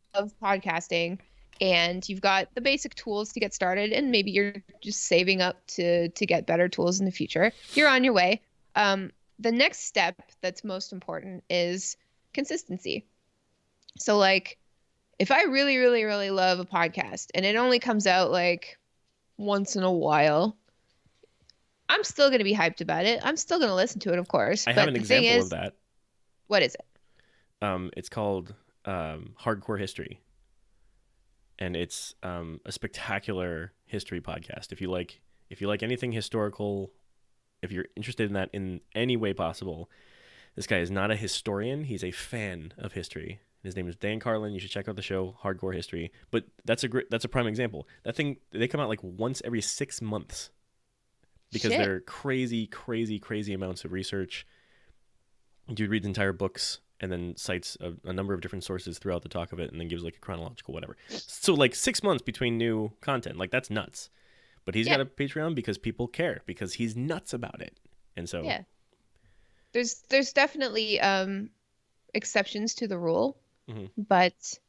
podcasting and you've got the basic tools to get started, and maybe you're just saving up to get better tools in the future. You're on your way. The next step that's most important is consistency. So like if I really, really, really love a podcast and it only comes out like once in a while, I'm still going to be hyped about it. I'm still going to listen to it, of course. I But have an the thing example is, of that. what is it? It's called Hardcore History, and it's a spectacular history podcast. If you like anything historical, if you're interested in that in any way possible, this guy is not a historian. He's a fan of history. His name is Dan Carlin. You should check out the show Hardcore History. But that's a prime example. That thing, they come out like once every 6 months because Shit. they're crazy, crazy, crazy amounts of research. Dude reads entire books and then cites a number of different sources throughout the talk of it, and then gives like a chronological whatever. So like 6 months between new content, like that's nuts. But he's got a Patreon because people care, because he's nuts about it. And so Yeah. There's definitely exceptions to the rule, Mhm. but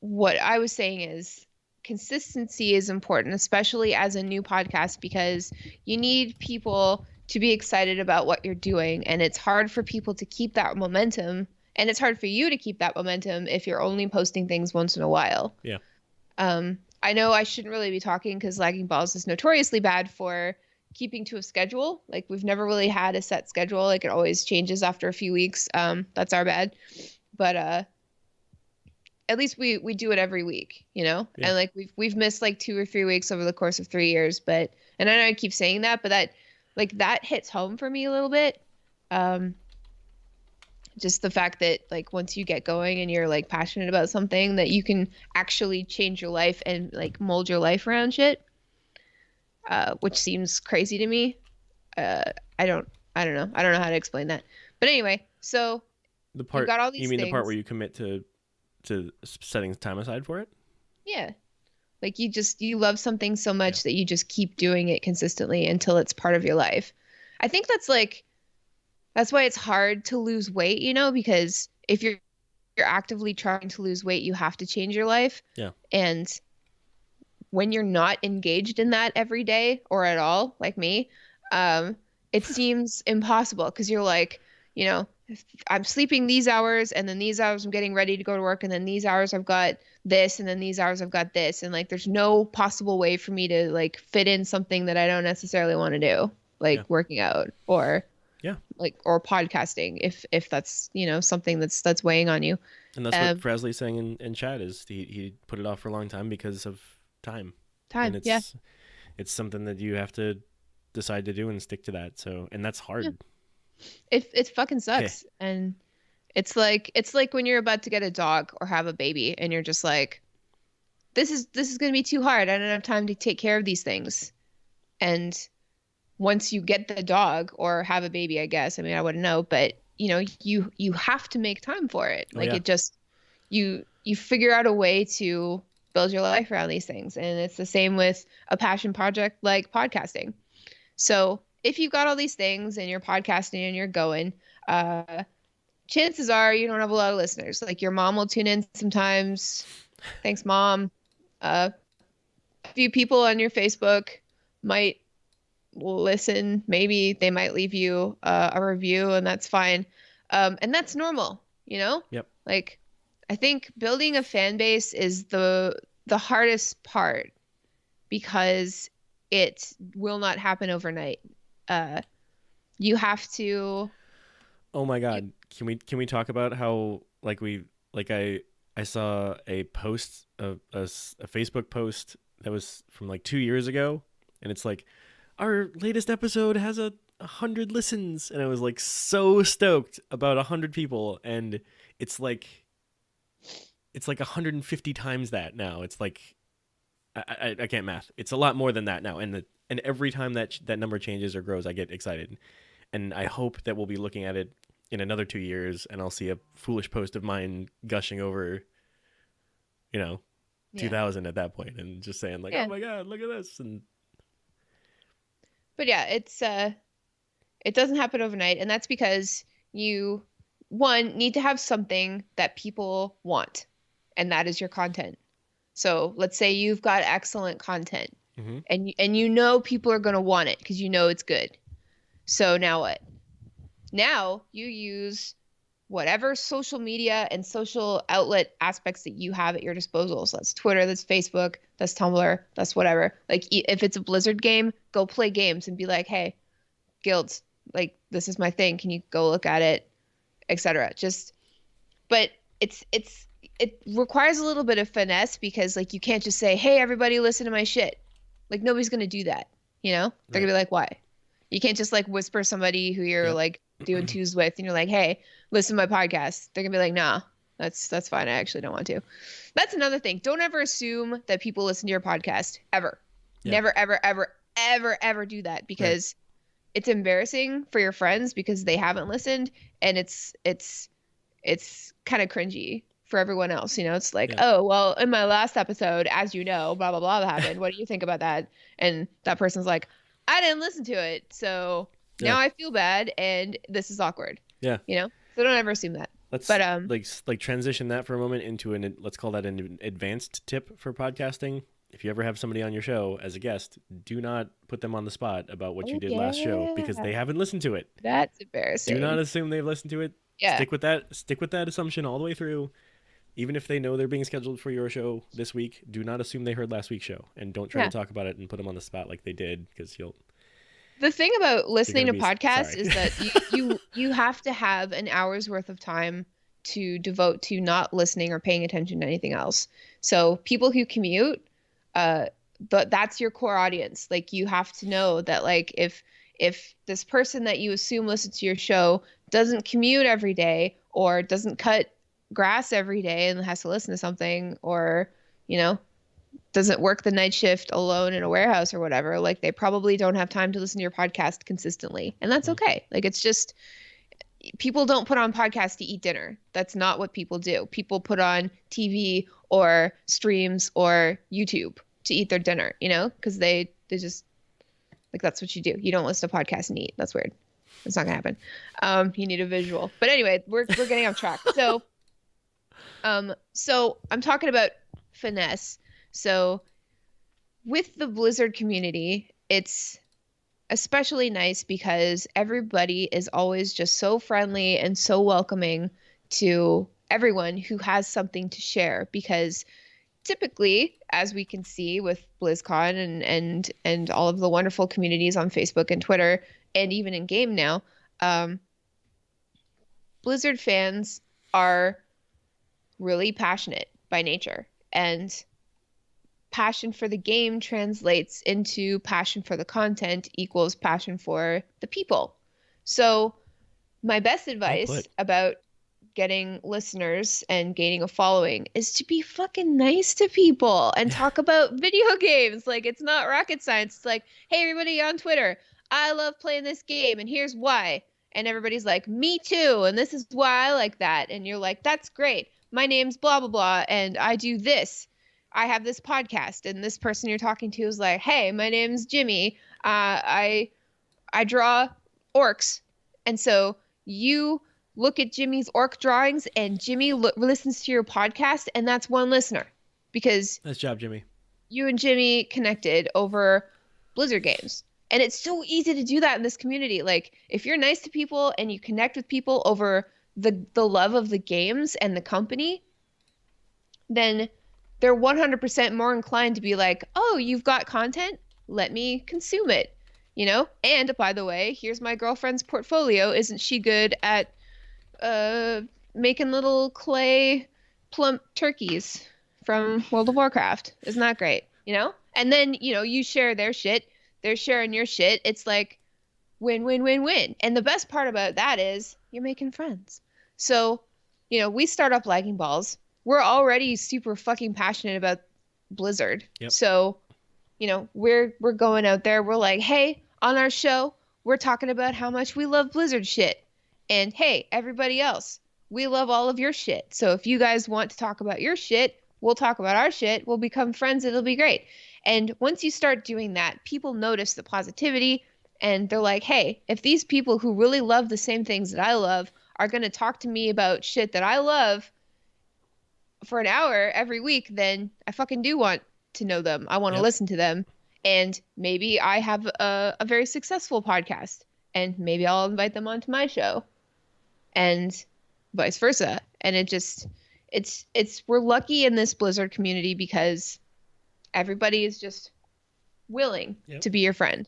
what I was saying is consistency is important, especially as a new podcast, because you need people to be excited about what you're doing, and it's hard for people to keep that momentum, and it's hard for you to keep that momentum if you're only posting things once in a while. Yeah. I know I shouldn't really be talking because Lagging Balls is notoriously bad for keeping to a schedule. Like we've never really had a set schedule. Like it always changes after a few weeks. That's our bad. But at least we do it every week, you know? Yeah. And like we've missed like 2 or 3 weeks over the course of 3 years, but and I know I keep saying that, but that hits home for me a little bit. Just the fact that like once you get going and you're like passionate about something, that you can actually change your life and like mold your life around shit, which seems crazy to me. I don't know. I don't know how to explain that. But anyway, so The part, you've got all these you mean the part things. where you commit to setting time aside for it? Yeah. Like you love something so much that you just keep doing it consistently until it's part of your life. I think that's why it's hard to lose weight, you know, because if you're actively trying to lose weight, you have to change your life. Yeah. And when you're not engaged in that every day or at all, like me, it seems impossible because you're like, you know, if I'm sleeping these hours and then these hours I'm getting ready to go to work and then these hours I've got this and then these hours I've got this, and like there's no possible way for me to like fit in something that I don't necessarily want to do, like working out or or podcasting, if that's, you know, something that's weighing on you. And that's what Frasley's saying in chat is he put it off for a long time because of time. And it's something that you have to decide to do and stick to that. So, and that's hard. It fucking sucks. And it's like when you're about to get a dog or have a baby and you're just like, this is going to be too hard. I don't have time to take care of these things. And once you get the dog or have a baby, I guess, I mean, I wouldn't know, but you know, you have to make time for it. Like it just, you figure out a way to build your life around these things. And it's the same with a passion project like podcasting. So if you've got all these things and you're podcasting and you're going, chances are you don't have a lot of listeners. Like your mom will tune in sometimes. Thanks, Mom. A few people on your Facebook might listen. Maybe they might leave you a review, and that's fine. And that's normal, you know? Yep. Like, I think building a fan base is the hardest part because it will not happen overnight. You have to. Oh my God. Can we talk about how I saw a post a Facebook post that was from like 2 years ago, and it's like, our latest episode has 100 listens, and I was like so stoked about 100 people, and it's like 150 times that now. It's like I can't math. It's a lot more than that now, and every time that number changes or grows, I get excited, and I hope that we'll be looking at it in another 2 years, and I'll see a foolish post of mine gushing over, you know, Yeah. 2000 at that point, and just saying like, Yeah. oh my god, look at this. And But yeah, it doesn't happen overnight, and that's because you, one, need to have something that people want, and that is your content. So let's say you've got excellent content, Mhm. and you know people are going to want it because you know it's good. So now what? Now you use whatever social media and social outlet aspects that you have at your disposal. So that's Twitter, that's Facebook, that's Tumblr, that's whatever. Like if it's a Blizzard game, go play games and be like, hey, guilds, like this is my thing. Can you go look at it, etc. But it requires a little bit of finesse because like you can't just say, hey, everybody listen to my shit. Like nobody's gonna do that. They're gonna be like, why? You can't just like whisper somebody who you're like doing twos with and you're like, hey, listen to my podcast. They're gonna be like, nah, that's fine. I actually don't want to. That's another thing. Don't ever assume that people listen to your podcast ever. Yeah. Never, ever, ever, ever, ever do that because it's embarrassing for your friends because they haven't listened, and it's kind of cringy for everyone else. It's like, oh, well, in my last episode, as you know, blah, blah, blah happened. What do you think about that? And that person's like, I didn't listen to it. So now I feel bad and this is awkward. Yeah. So don't ever assume that. Let's But like transition that for a moment into let's call that an advanced tip for podcasting. If you ever have somebody on your show as a guest, do not put them on the spot about what you did last show because they haven't listened to it. That's embarrassing. Do not assume they've listened to it. Yeah. Stick with that assumption all the way through. Even if they know they're being scheduled for your show this week, do not assume they heard last week's show, and don't try to talk about it and put them on the spot like they did because you'll. The thing about listening to podcasts sorry. is that you have to have an hour's worth of time to devote to not listening or paying attention to anything else. So people who commute, that's your core audience. Like you have to know that like if this person that you assume listens to your show doesn't commute every day or doesn't cut grass every day and has to listen to something or doesn't work the night shift alone in a warehouse or whatever, like they probably don't have time to listen to your podcast consistently, and that's okay. Like it's just people don't put on podcasts to eat dinner. That's not what people do. People put on TV or streams or YouTube to eat their dinner, because they just like that's what you do. You don't listen to podcasts and eat. That's weird. It's not gonna happen. You need a visual. But anyway, we're getting off track. So I'm talking about finesse. So with the Blizzard community, it's especially nice because everybody is always just so friendly and so welcoming to everyone who has something to share, because typically, as we can see with BlizzCon and all of the wonderful communities on Facebook and Twitter and even in game now, Blizzard fans are really passionate by nature, and passion for the game translates into passion for the content equals passion for the people. So my best advice about getting listeners and gaining a following is to be fucking nice to people and talk about video games. Like it's not rocket science. It's like, hey, everybody on Twitter, I love playing this game and here's why. And everybody's like, me too. And this is why I like that. And you're like, that's great. My name's blah, blah, blah. And I do this. I have this podcast. And this person you're talking to is like, hey, my name's Jimmy. I draw orcs. And so you look at Jimmy's orc drawings and Jimmy listens to your podcast. And that's one listener because nice job, Jimmy. You and Jimmy connected over Blizzard games. And it's so easy to do that in this community. Like if you're nice to people and you connect with people over the love of the games and the company, then they're 100% more inclined to be like, oh, you've got content? Let me consume it, And by the way, here's my girlfriend's portfolio. Isn't she good at making little clay plump turkeys from World of Warcraft? Isn't that great, And then, you share their shit. They're sharing your shit. It's like win, win, win, win. And the best part about that is you're making friends. So, we start up Lagging Balls. We're already super fucking passionate about Blizzard. Yep. So, we're going out there. We're like, hey, on our show, we're talking about how much we love Blizzard shit. And hey, everybody else, we love all of your shit. So if you guys want to talk about your shit, we'll talk about our shit. We'll become friends. It'll be great. And once you start doing that, people notice the positivity and they're like, hey, if these people who really love the same things that I love are going to talk to me about shit that I love for an hour every week, then I fucking do want to know them. I want to listen to them. And maybe I have a very successful podcast and maybe I'll invite them onto my show and vice versa. And we're lucky in this Blizzard community because everybody is just willing to be your friend.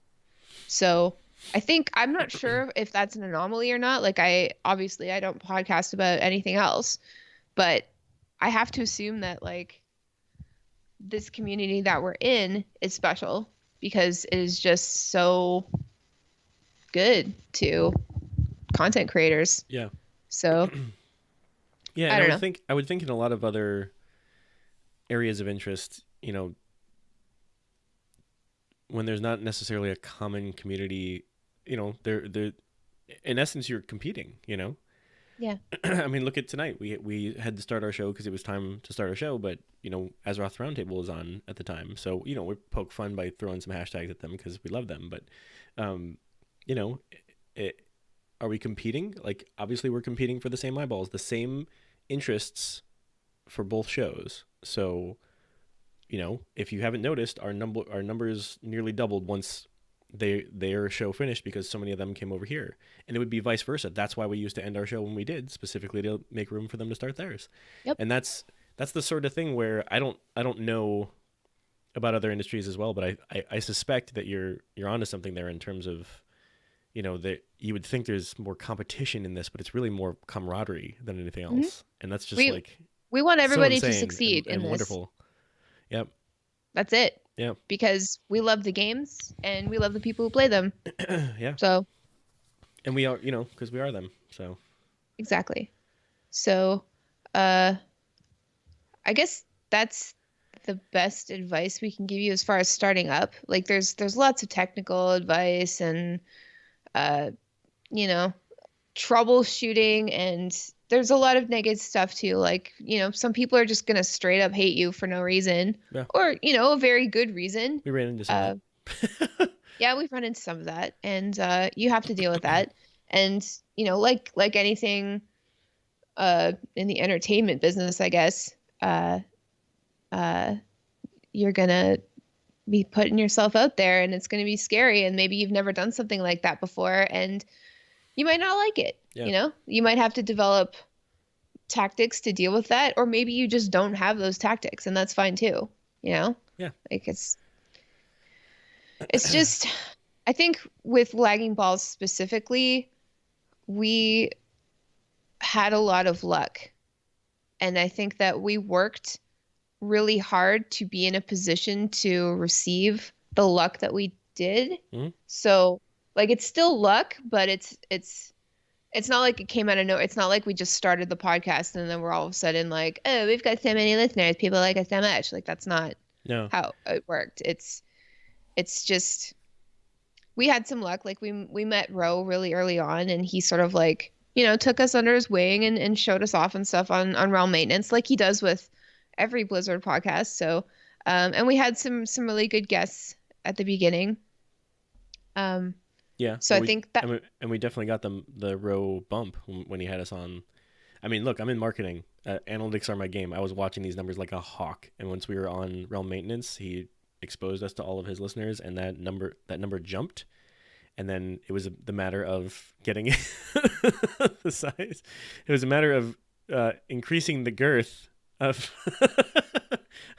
So I think, I'm not sure if that's an anomaly or not. Like I don't podcast about anything else, but I have to assume that like this community that we're in is special because it is just so good to content creators. Yeah. So yeah, I don't know. I would think in a lot of other areas of interest, you know, when there's not necessarily a common community, you know, they're in essence you're competing, you know. Yeah. I mean, look at tonight. We had to start our show because it was time to start our show, but you know, Azeroth Roundtable was on at the time, so you know, we poke fun by throwing some hashtags at them because we love them. But you know, are we competing? Like, obviously, we're competing for the same eyeballs, the same interests for both shows. So, you know, if you haven't noticed, our numbers nearly doubled once their show finished because so many of them came over here, and it would be vice versa. That's why we used to end our show when we did, specifically to make room for them to start theirs. Yep. And that's the sort of thing where I don't know about other industries as well, but I suspect that you're onto something there in terms of, you know, that you would think there's more competition in this, but it's really more camaraderie than anything else. Mm-hmm. And that's just we want everybody so to succeed and in this. Wonderful. Yep. That's it. Yeah. Because we love the games and we love the people who play them. Yeah. So. And we are, you know, because we are them. So. Exactly. So, I guess that's the best advice we can give you as far as starting up. Like, there's lots of technical advice and, you know, troubleshooting, and there's a lot of negative stuff too. Like, you know, some people are just gonna straight up hate you for no reason, or you know, a very good reason. We ran into some. Yeah, we've run into some of that, and you have to deal with that. And you know, like anything, in the entertainment business, I guess, you're gonna be putting yourself out there, and it's gonna be scary, and maybe you've never done something like that before, and you might not like it. You know, you might have to develop tactics to deal with that, or maybe you just don't have those tactics, and that's fine too. You know? Yeah. Like it's just, I think with Lagging Balls specifically, we had a lot of luck, and I think that we worked really hard to be in a position to receive the luck that we did. Mm-hmm. So like, it's still luck, but it's not like it came out of nowhere. It's not like we just started the podcast and then we're all of a sudden like, oh, we've got so many listeners, people like us so much. Like, that's not how it worked. It's just, we had some luck. Like, we met Ro really early on, and he sort of like, you know, took us under his wing and showed us off and stuff on Realm Maintenance, like he does with every Blizzard podcast. So, and we had some really good guests at the beginning. Yeah. So I think that, and we definitely got the Ro bump when he had us on. I mean, look, I'm in marketing. Analytics are my game. I was watching these numbers like a hawk. And once we were on Realm Maintenance, he exposed us to all of his listeners, and that number jumped. And then it was the matter of getting the size. It was a matter of increasing the girth of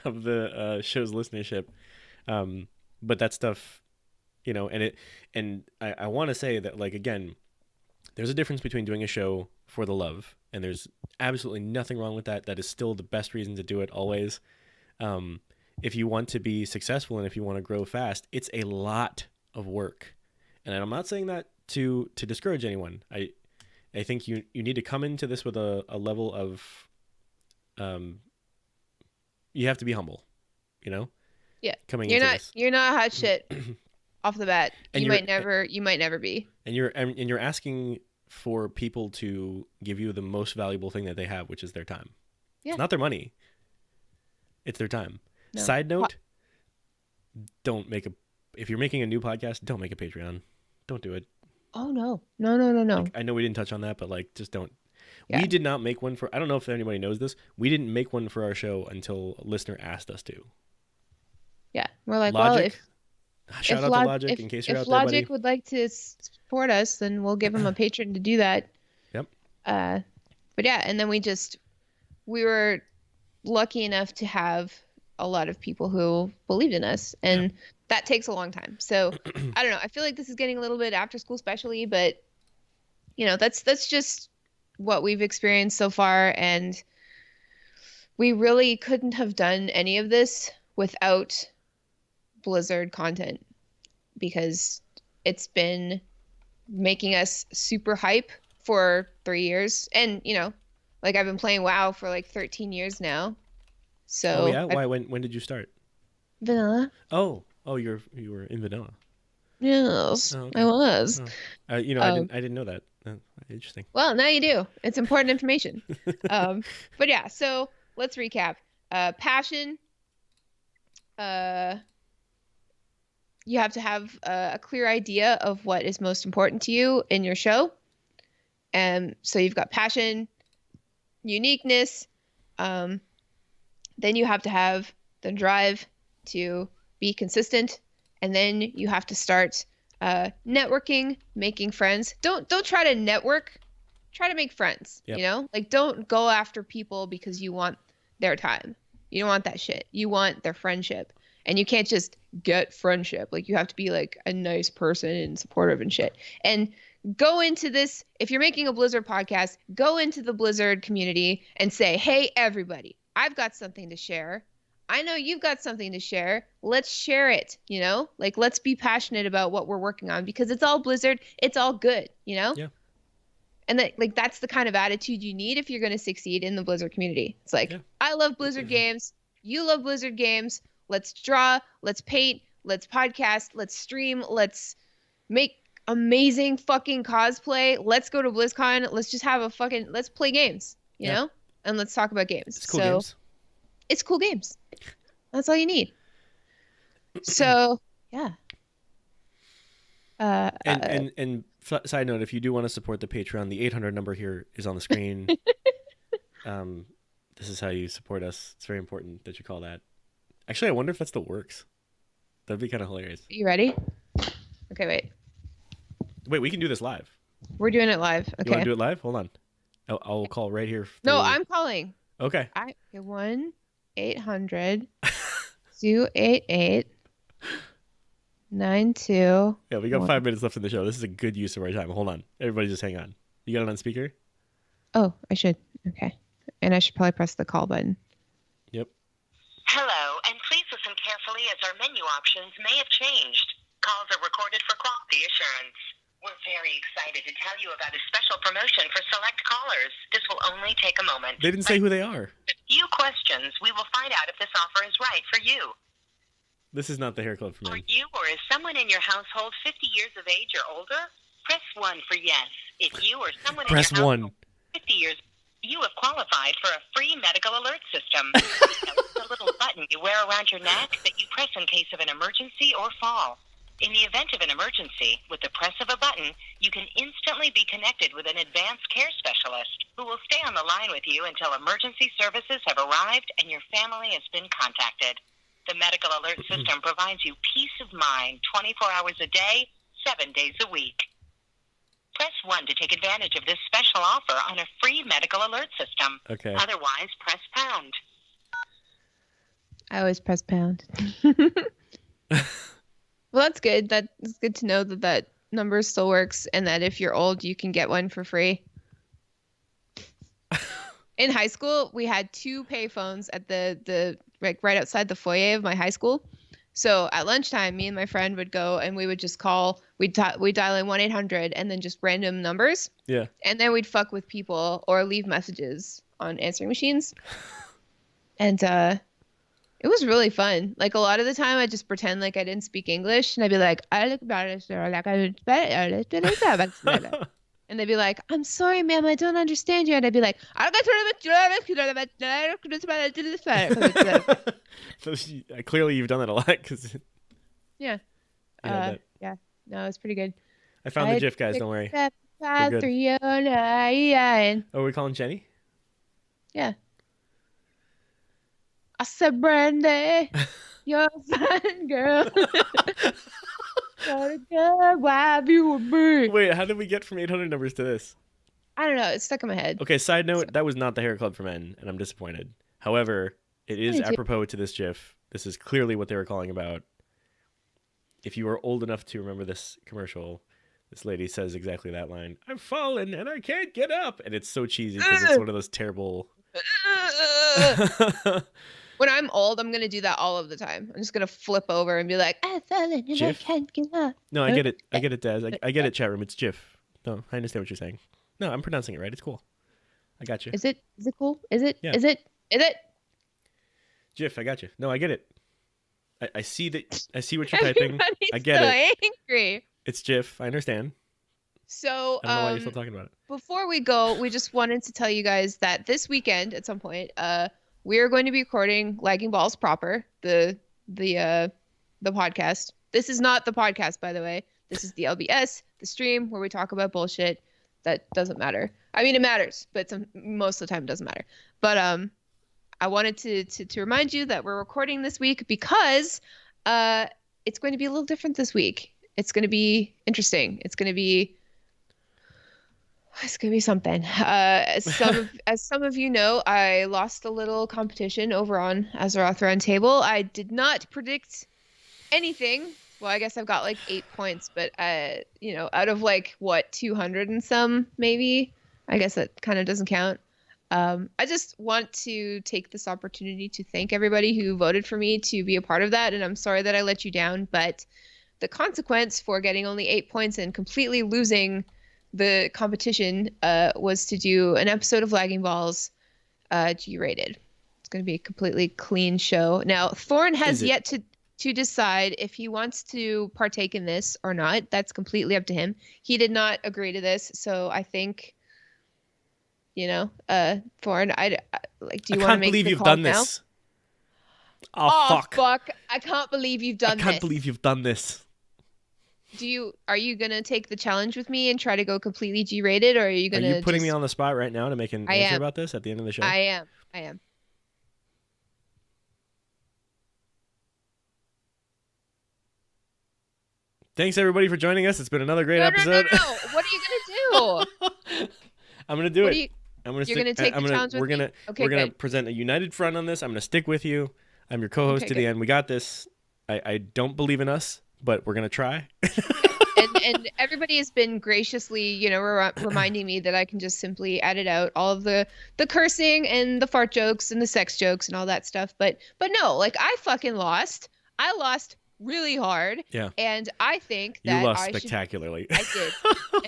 of the show's listenership. But that stuff, you know, and I want to say that, like, again, there's a difference between doing a show for the love, and there's absolutely nothing wrong with that. That is still the best reason to do it always. If you want to be successful and if you want to grow fast, it's a lot of work. And I'm not saying that to discourage anyone. I think you need to come into this with a level of, you have to be humble, you know? Yeah. This. You're not hot shit off the bat. And you might never be. And you're asking for people to give you the most valuable thing that they have, which is their time. Yeah. It's not their money. It's their time. No. Side note, if you're making a new podcast, don't make a Patreon. Don't do it. Oh, no. No. Like, I know we didn't touch on that, but like, just don't. Yeah. We did not make one for, I don't know if anybody knows this. We didn't make one for our show until a listener asked us to. Yeah. We're like, Logic. well, Shout out to Logic in case you're out if there, buddy. Logic would like to support us, then we'll give him a patron to do that. Yep. But yeah, and then we were lucky enough to have a lot of people who believed in us, and that takes a long time. So I don't know. I feel like this is getting a little bit after school specially, but that's just what we've experienced so far, and we really couldn't have done any of this without Blizzard content, because it's been making us super hype for 3 years. And like, I've been playing WoW for like 13 years now. So oh yeah, why? When did you start? Vanilla. Oh, you were in vanilla. Yes, Oh, okay. I was. I didn't know that. Interesting. Well, now you do. It's important information. But yeah, so let's recap. Passion. You have to have a clear idea of what is most important to you in your show. And so you've got passion, uniqueness. Then you have to have the drive to be consistent. And then you have to start networking, making friends. Don't try to network. Try to make friends. Yep. Like, don't go after people because you want their time. You don't want that shit. You want their friendship. And you can't just get friendship. Like, you have to be like a nice person and supportive and shit. And go into this, if you're making a Blizzard podcast, go into the Blizzard community and say, hey, everybody, I've got something to share. I know you've got something to share. Let's share it, Like, let's be passionate about what we're working on, because it's all Blizzard. It's all good, Yeah. And that's the kind of attitude you need if you're going to succeed in the Blizzard community. It's like, I love Blizzard games. You love Blizzard games. Let's draw. Let's paint. Let's podcast. Let's stream. Let's make amazing fucking cosplay. Let's go to BlizzCon. Let's just have let's play games, you know? And let's talk about games. It's cool games. It's cool games. That's all you need. So, yeah. And side note, if you do want to support the Patreon, the 800 number here is on the screen. This is how you support us. It's very important that you call that. Actually, I wonder if that still works. That'd be kind of hilarious. You ready? Okay, Wait, we can do this live. We're doing it live. Okay. You want to do it live? Hold on. I'll call right here. No, I'm calling. Okay. 1-800-288-92. Yeah, we got 5 minutes left in the show. This is a good use of our time. Hold on. Everybody just hang on. You got it on speaker? Oh, I should. Okay. And I should probably press the call button. Yep. Hello, and please listen carefully as our menu options may have changed. Calls are recorded for quality assurance. We're very excited to tell you about a special promotion for select callers. This will only take a moment. They didn't say who they are. With a few questions, we will find out if this offer is right for you. This is not the hair club for Are men. you or is someone in your household 50 years of age or older? Press 1 for yes. If you or someone Press in your 1. household 50 years, you have qualified for a free medical alert system. It's a little button you wear around your neck that you press in case of an emergency or fall. In the event of an emergency, with the press of a button, you can instantly be connected with an advanced care specialist who will stay on the line with you until emergency services have arrived and your family has been contacted. The medical alert system provides you peace of mind 24 hours a day, 7 days a week. Press 1 to take advantage of this special offer on a free medical alert system. Okay. Otherwise, press pound. I always press pound. Well, that's good. That's good to know that number still works, and that if you're old, you can get one for free. In high school, we had 2 payphones at the right outside the foyer of my high school. So at lunchtime, me and my friend would go and we would just call. We'd dial in 1-800 and then just random numbers. Yeah. And then we'd fuck with people or leave messages on answering machines. And it was really fun. Like, a lot of the time, I'd just pretend like I didn't speak English, and I'd be like, And they'd be like, I'm sorry, ma'am, I don't understand you. And I'd be like, So clearly you've done that a lot because yeah. that. Yeah. No, it's pretty good. I found the GIF, guys. Don't worry. We're good. 309. Oh, we're calling Jenny? Yeah. I said, Brandy, you're a fine girl. Gotta go, why you with me? Wait, how did we get from 800 numbers to this? I don't know. It's stuck in my head. Okay, side note, that was not the Hair Club for Men, and I'm disappointed. However, it is Me too. apropos to this GIF. This is clearly what they were calling about. If you are old enough to remember this commercial, this lady says exactly that line. I've fallen and I can't get up. And it's so cheesy because it's one of those terrible... When I'm old, I'm gonna do that all of the time. I'm just gonna flip over and be like, I've fallen and I GIF? can't get up. No, I get it. I get it, Daz. I get it, chat room. It's GIF. No, I understand what you're saying. No, I'm pronouncing it right. It's cool. I got you. Is it cool? Is it? Yeah. Is it? GIF, I got you. No, I get it. I see that. I see what you're typing. Everybody's I get so it. angry. It's GIF. I understand. So, I don't know why you're still talking about it. before we go, we just wanted to tell you guys that this weekend at some point, we are going to be recording Lagging Balls proper, the podcast. This is not the podcast, by the way. This is the LBS, the stream where we talk about bullshit that doesn't matter. I mean, it matters, but most of the time it doesn't matter. But I wanted to remind you that we're recording this week because it's going to be a little different this week. It's going to be interesting. It's going to be something. As some of you know, I lost a little competition over on Azeroth Round Table. I did not predict anything. Well, I guess I've got like 8 points, but out of like what 200 and some maybe. I guess that kind of doesn't count. I just want to take this opportunity to thank everybody who voted for me to be a part of that, and I'm sorry that I let you down, but the consequence for getting only 8 points and completely losing the competition was to do an episode of Lagging Balls G-rated. It's going to be a completely clean show. Now, Thorn has yet to decide if he wants to partake in this or not. That's completely up to him. He did not agree to this, so I think, Thorn, do you want to make believe the you've call done now? this. Oh, fuck. I can't believe you've done this. I can't believe you've done this. Are you gonna take the challenge with me and try to go completely G-rated, or are you gonna? Are you putting me on the spot right now to make an answer about this at the end of the show? I am. Thanks everybody for joining us. It's been another great episode. No. What are you gonna do? I'm gonna do it. You're gonna take the challenge with me? Okay, we're gonna good. present a united front on this. I'm gonna stick with you. I'm your co-host Okay, to the good. end. We got this. I don't believe in us, but we're gonna try. and everybody has been graciously, reminding me that I can just simply edit out all of the cursing and the fart jokes and the sex jokes and all that stuff. But no, like I fucking lost. I lost really hard. Yeah. And I think that You lost spectacularly. I did.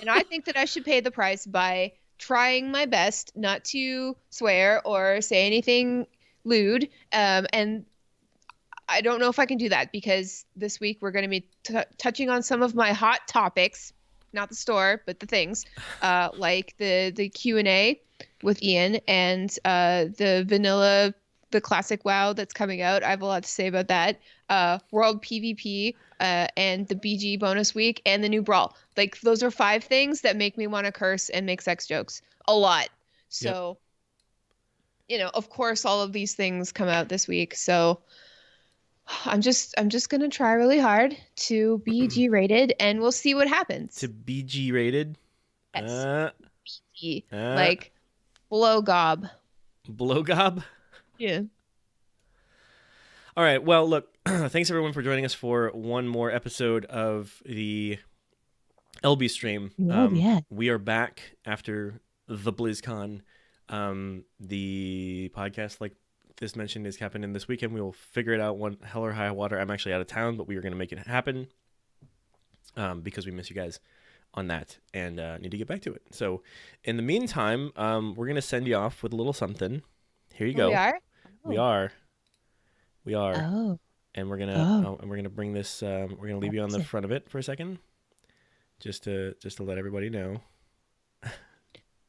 And I think that I should pay the price by trying my best not to swear or say anything lewd. And I don't know if I can do that because this week we're going to be touching on some of my hot topics, not the store, but the things, like the Q&A with Ian and the vanilla, the classic WoW that's coming out. I have a lot to say about that. World PvP and the BG bonus week and the new Brawl. Like those are 5 things that make me want to curse and make sex jokes a lot. So, of course, all of these things come out this week. So I'm just gonna try really hard to be G-rated, and we'll see what happens. To be G-rated? Yes. Like blowgob. Blowgob? Yeah. All right. Well, look, thanks everyone for joining us for one more episode of the LB stream. Yeah. We are back after the BlizzCon. The podcast, like this mentioned, is happening this weekend. We will figure it out one hell or high water. I'm actually out of town, but we are going to make it happen because we miss you guys on that and need to get back to it. So in the meantime, we're going to send you off with a little something. Here you go. We are? We are. Oh. And we're gonna bring this. We're gonna leave you on the front of it for a second, just to let everybody know.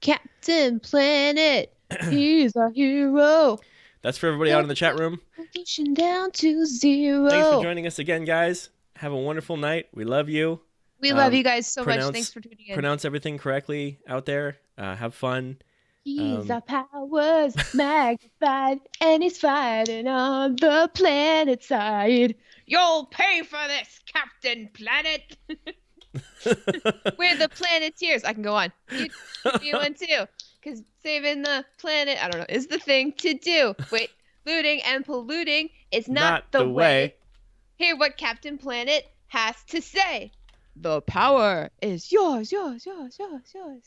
Captain Planet. He's our hero. That's for everybody out in the chat room. Pollution down to zero. Thanks for joining us again, guys. Have a wonderful night. We love you. We love you guys so much. Thanks for tuning in. Pronounce everything correctly out there. Have fun. He's our powers magnified, and he's fighting on the planet side. You'll pay for this, Captain Planet. We're the Planeteers. I can go on. You be one too, because saving the planet, I don't know, is the thing to do. Wait, looting and polluting is not the way. Hear what Captain Planet has to say. The power is yours, yours, yours, yours, yours.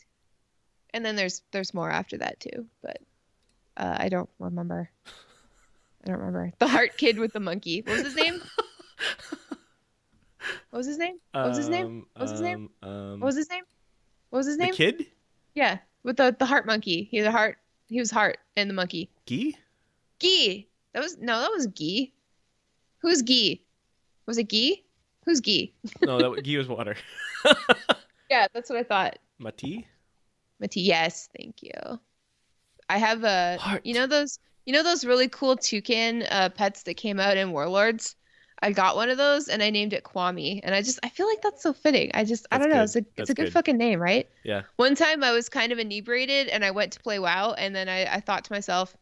And then there's more after that too, but I don't remember. The heart kid with the monkey. What was his name? What was his name? What was his name? What was his name? What was his name? What was his name? The kid? Yeah, with the heart monkey. He had a heart. He was heart and the monkey. Guy? Guy. That was Guy. Who's Guy? Was it Guy? Who's Guy? No, Guy was water. Yeah, that's what I thought. Mati? Mati, yes, thank you. I have Heart. you know those really cool toucan pets that came out in Warlords? I got one of those and I named it Kwame, and I feel like that's so fitting. I don't know, it's a good fucking name, right? Yeah. One time I was kind of inebriated and I went to play WoW, and then I thought to myself,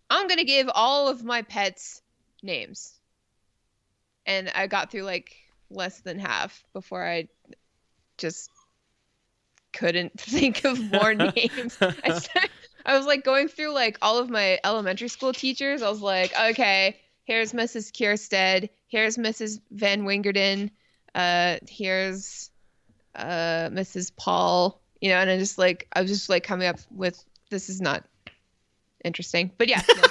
I'm gonna give all of my pets names. And I got through like less than half before I just couldn't think of more names. I was like going through like all of my elementary school teachers. I was like, okay, here's Mrs. Kierstead, here's Mrs. Van Wingerden, here's Mrs. Paul, and I was just like coming up with, this is not interesting, but yeah. No.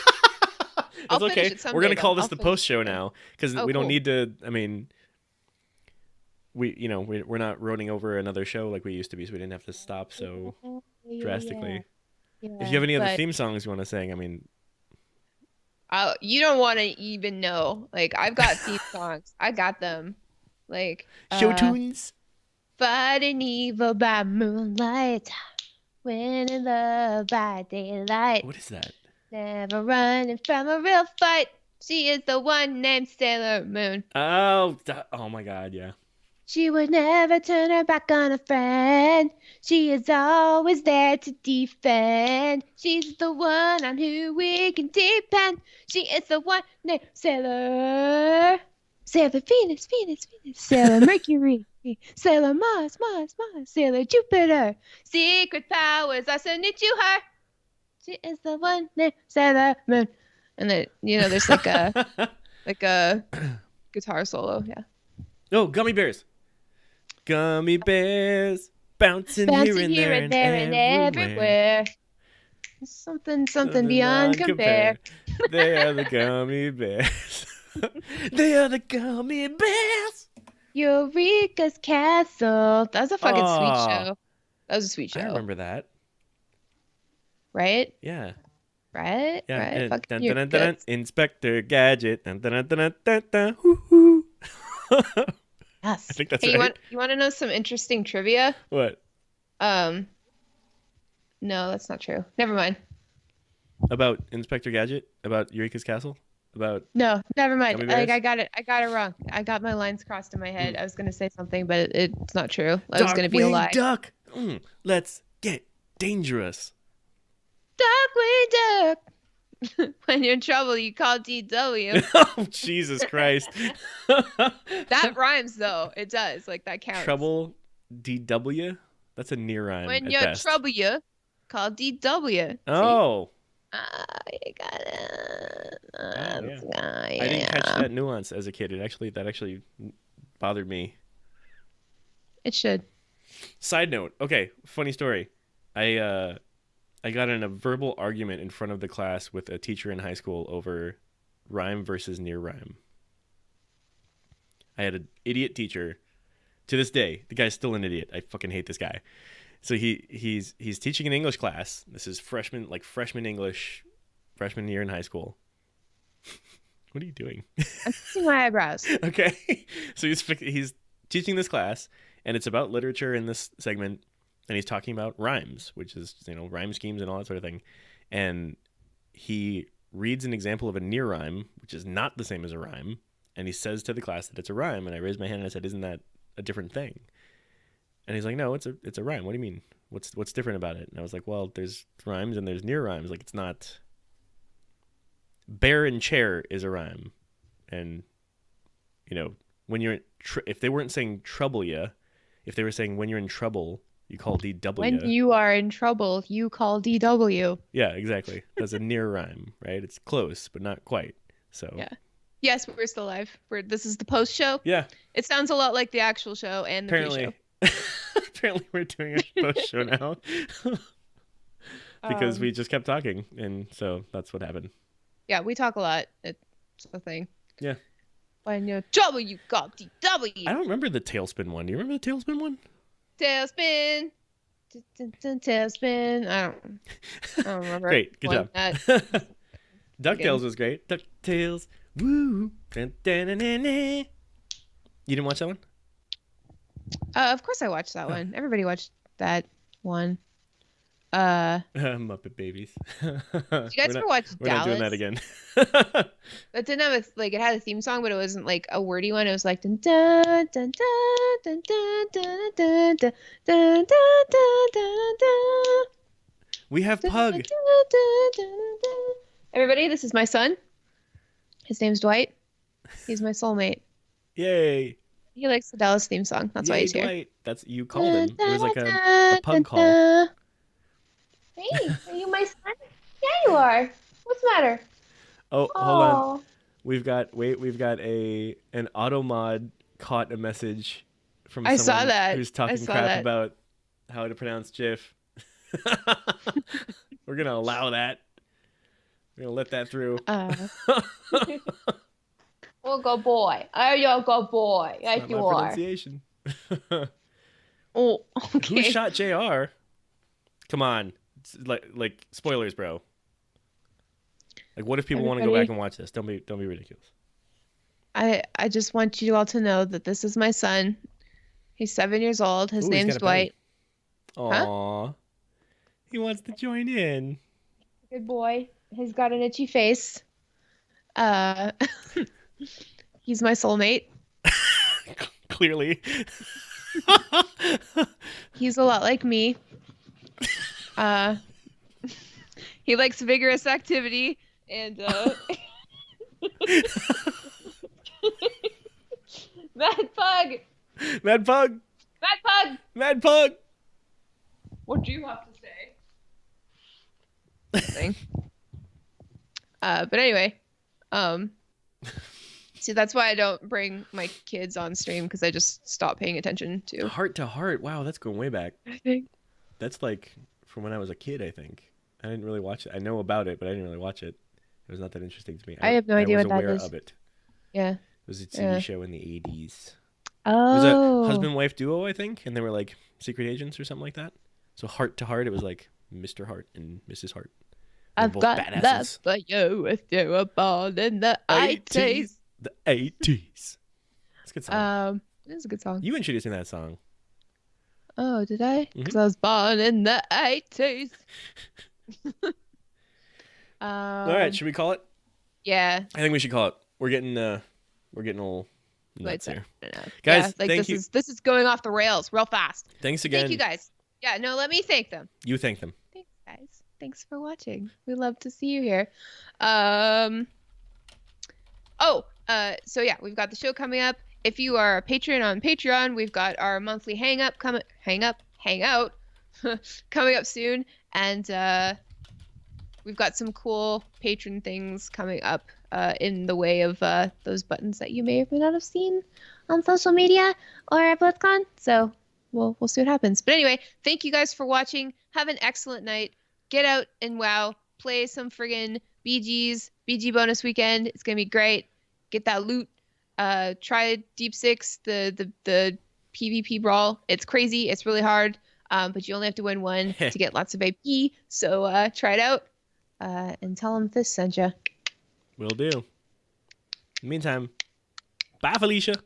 It's okay. We're gonna call this the post show now, because we don't need to. I mean, we're not rolling over another show like we used to be, so we didn't have to stop so drastically. Yeah, if you have any other theme songs you want to sing, I mean, you don't want to even know. Like, I've got theme songs. I got them. Like show tunes. Fighting evil by moonlight, winning love by daylight. What is that? Never running from a real fight. She is the one named Sailor Moon. Oh my God, yeah. She would never turn her back on a friend. She is always there to defend. She's the one on who we can depend. She is the one named Sailor Venus, Sailor Mercury, Sailor Mars, Sailor Jupiter. Secret powers are so new to her. She is the one named Sailor Moon. And then, there's like a guitar solo, yeah. Oh, gummy bears. Gummy bears bouncing here and there and everywhere. Something beyond compare. They are the gummy bears. They are the gummy bears. Eureka's Castle. That was a fucking sweet show. That was a sweet show. I remember that. Right? Yeah. Right? Yeah. Right. And dun, dun, dun, dun, Inspector Gadget. Dun, dun, dun, dun, dun, dun, hoo, hoo. Yes. I think that's hey, right. You want to know some interesting trivia? What? No, that's not true. Never mind. About Inspector Gadget? About Eureka's Castle? About No, never mind. Gummy bears? I got it wrong. I got my lines crossed in my head. I was gonna say something, but it's not true. That was gonna be a lie. Duck. Let's get dangerous. Darkwing Duck. When you're in trouble, you call DW. Oh, Jesus Christ. That rhymes though. It does. Like, that counts. Trouble DW? That's a near rhyme. When at you're in best. trouble, you call DW. Oh. You got it. I didn't catch that nuance as a kid. That actually bothered me. It should. Side note. Okay, funny story. I got in a verbal argument in front of the class with a teacher in high school over rhyme versus near rhyme. I had an idiot teacher. To this day, the guy's still an idiot. I fucking hate this guy. So he's teaching an English class. This is freshman English, freshman year in high school. What are you doing? I'm fixing my eyebrows. Okay. So he's teaching this class, and it's about literature in this segment. and he's talking about rhymes, which is, rhyme schemes and all that sort of thing. And he reads an example of a near rhyme, which is not the same as a rhyme. And he says to the class that it's a rhyme. And I raised my hand and I said, isn't that a different thing? And he's like, no, it's a rhyme. What do you mean? What's different about it? And I was like, well, there's rhymes and there's near rhymes. Like, it's not. Bear and chair is a rhyme. And, when you're, if they weren't saying trouble ya, if they were saying when you're in trouble, you call DW. When you are in trouble, you call DW. Yeah, exactly. That's a near rhyme, right? It's close, but not quite. So. Yeah. Yes, we're still live. This is the post show. Yeah. It sounds a lot like the actual show and the pre-show. Apparently we're doing a post show now. Because we just kept talking, and so that's what happened. Yeah, we talk a lot. It's a thing. Yeah. When you're in trouble, you call DW. I don't remember the tailspin one. Do you remember the tailspin one? Tailspin. Tailspin. I don't remember. Great. Good job. DuckTales was great. DuckTales. Woo. You didn't watch that one? Of course I watched that one. Everybody watched that one. Muppet Babies. Did you guys ever watch Dallas? We're not doing that again. That didn't have it had a theme song, but it wasn't like a wordy one. It was like dun dun dun dun dun dun dun dun dun dun dun dun. We have Pug. Everybody, this is my son. His name's Dwight. He's my soulmate. Yay. He likes the Dallas theme song. That's why he's here. Dwight. That's you called him. It was like a pug call. Hey, are you my son? Yeah, you are. What's the matter? Oh, hold on. We've got an automod caught a message from someone who's talking crap about how to pronounce GIF. We're gonna allow that. We're gonna let that through. Oh, good boy. Oh, you're a good boy. Yes, you are. Pronunciation. Oh, okay. Who shot JR? Come on. It's like spoilers, bro. Like, what if people want to go back and watch this? Don't be ridiculous. I just want you all to know that this is my son. He's 7 years old. His name's Dwight. Aww. Huh? He wants to join in. Good boy. He's got an itchy face. He's my soulmate. Clearly. He's a lot like me. He likes vigorous activity and Mad Pug. Mad Pug. Mad Pug. Mad Pug. What do you have to say? But anyway, see, that's why I don't bring my kids on stream, because I just stop paying attention to. Heart to Heart. Wow, that's going way back. I think that's like from when I was a kid. I think I didn't really watch it. I know about it, but I didn't really watch it. It was not that interesting to me. I have no idea what that is. I was aware of it. Yeah. It was a TV show in the 80s. Oh. It was a husband-wife duo, I think, and they were like secret agents or something like that. So Heart to Heart, it was like Mr. Hart and Mrs. Hart. I've got love for you if you were born in the 80s. The 80s. It's a good song. It is a good song. You introduced me to that song. Oh, did I? Because I was born in the 80s. All right, should we call it? Yeah. I think we should call it. We're getting a little nuts here. Guys, thank you. This is going off the rails real fast. Thanks again. Thank you guys. Yeah, no, let me thank them. You thank them. Thanks, guys. Thanks for watching. We love to see you here. So yeah, we've got the show coming up. If you are a patron on Patreon, we've got our monthly hangout coming up soon, and we've got some cool patron things coming up in the way of those buttons that you may or may not have seen on social media or at BlizzCon. So we'll see what happens. But anyway, thank you guys for watching. Have an excellent night. Get out and WoW. Play some friggin' BG bonus weekend. It's gonna be great. Get that loot. Try Deep Six, the PvP brawl. It's crazy. It's really hard. But you only have to win one to get lots of AP. So try it out. And tell them this sent ya. Will do. In the meantime, bye, Felicia.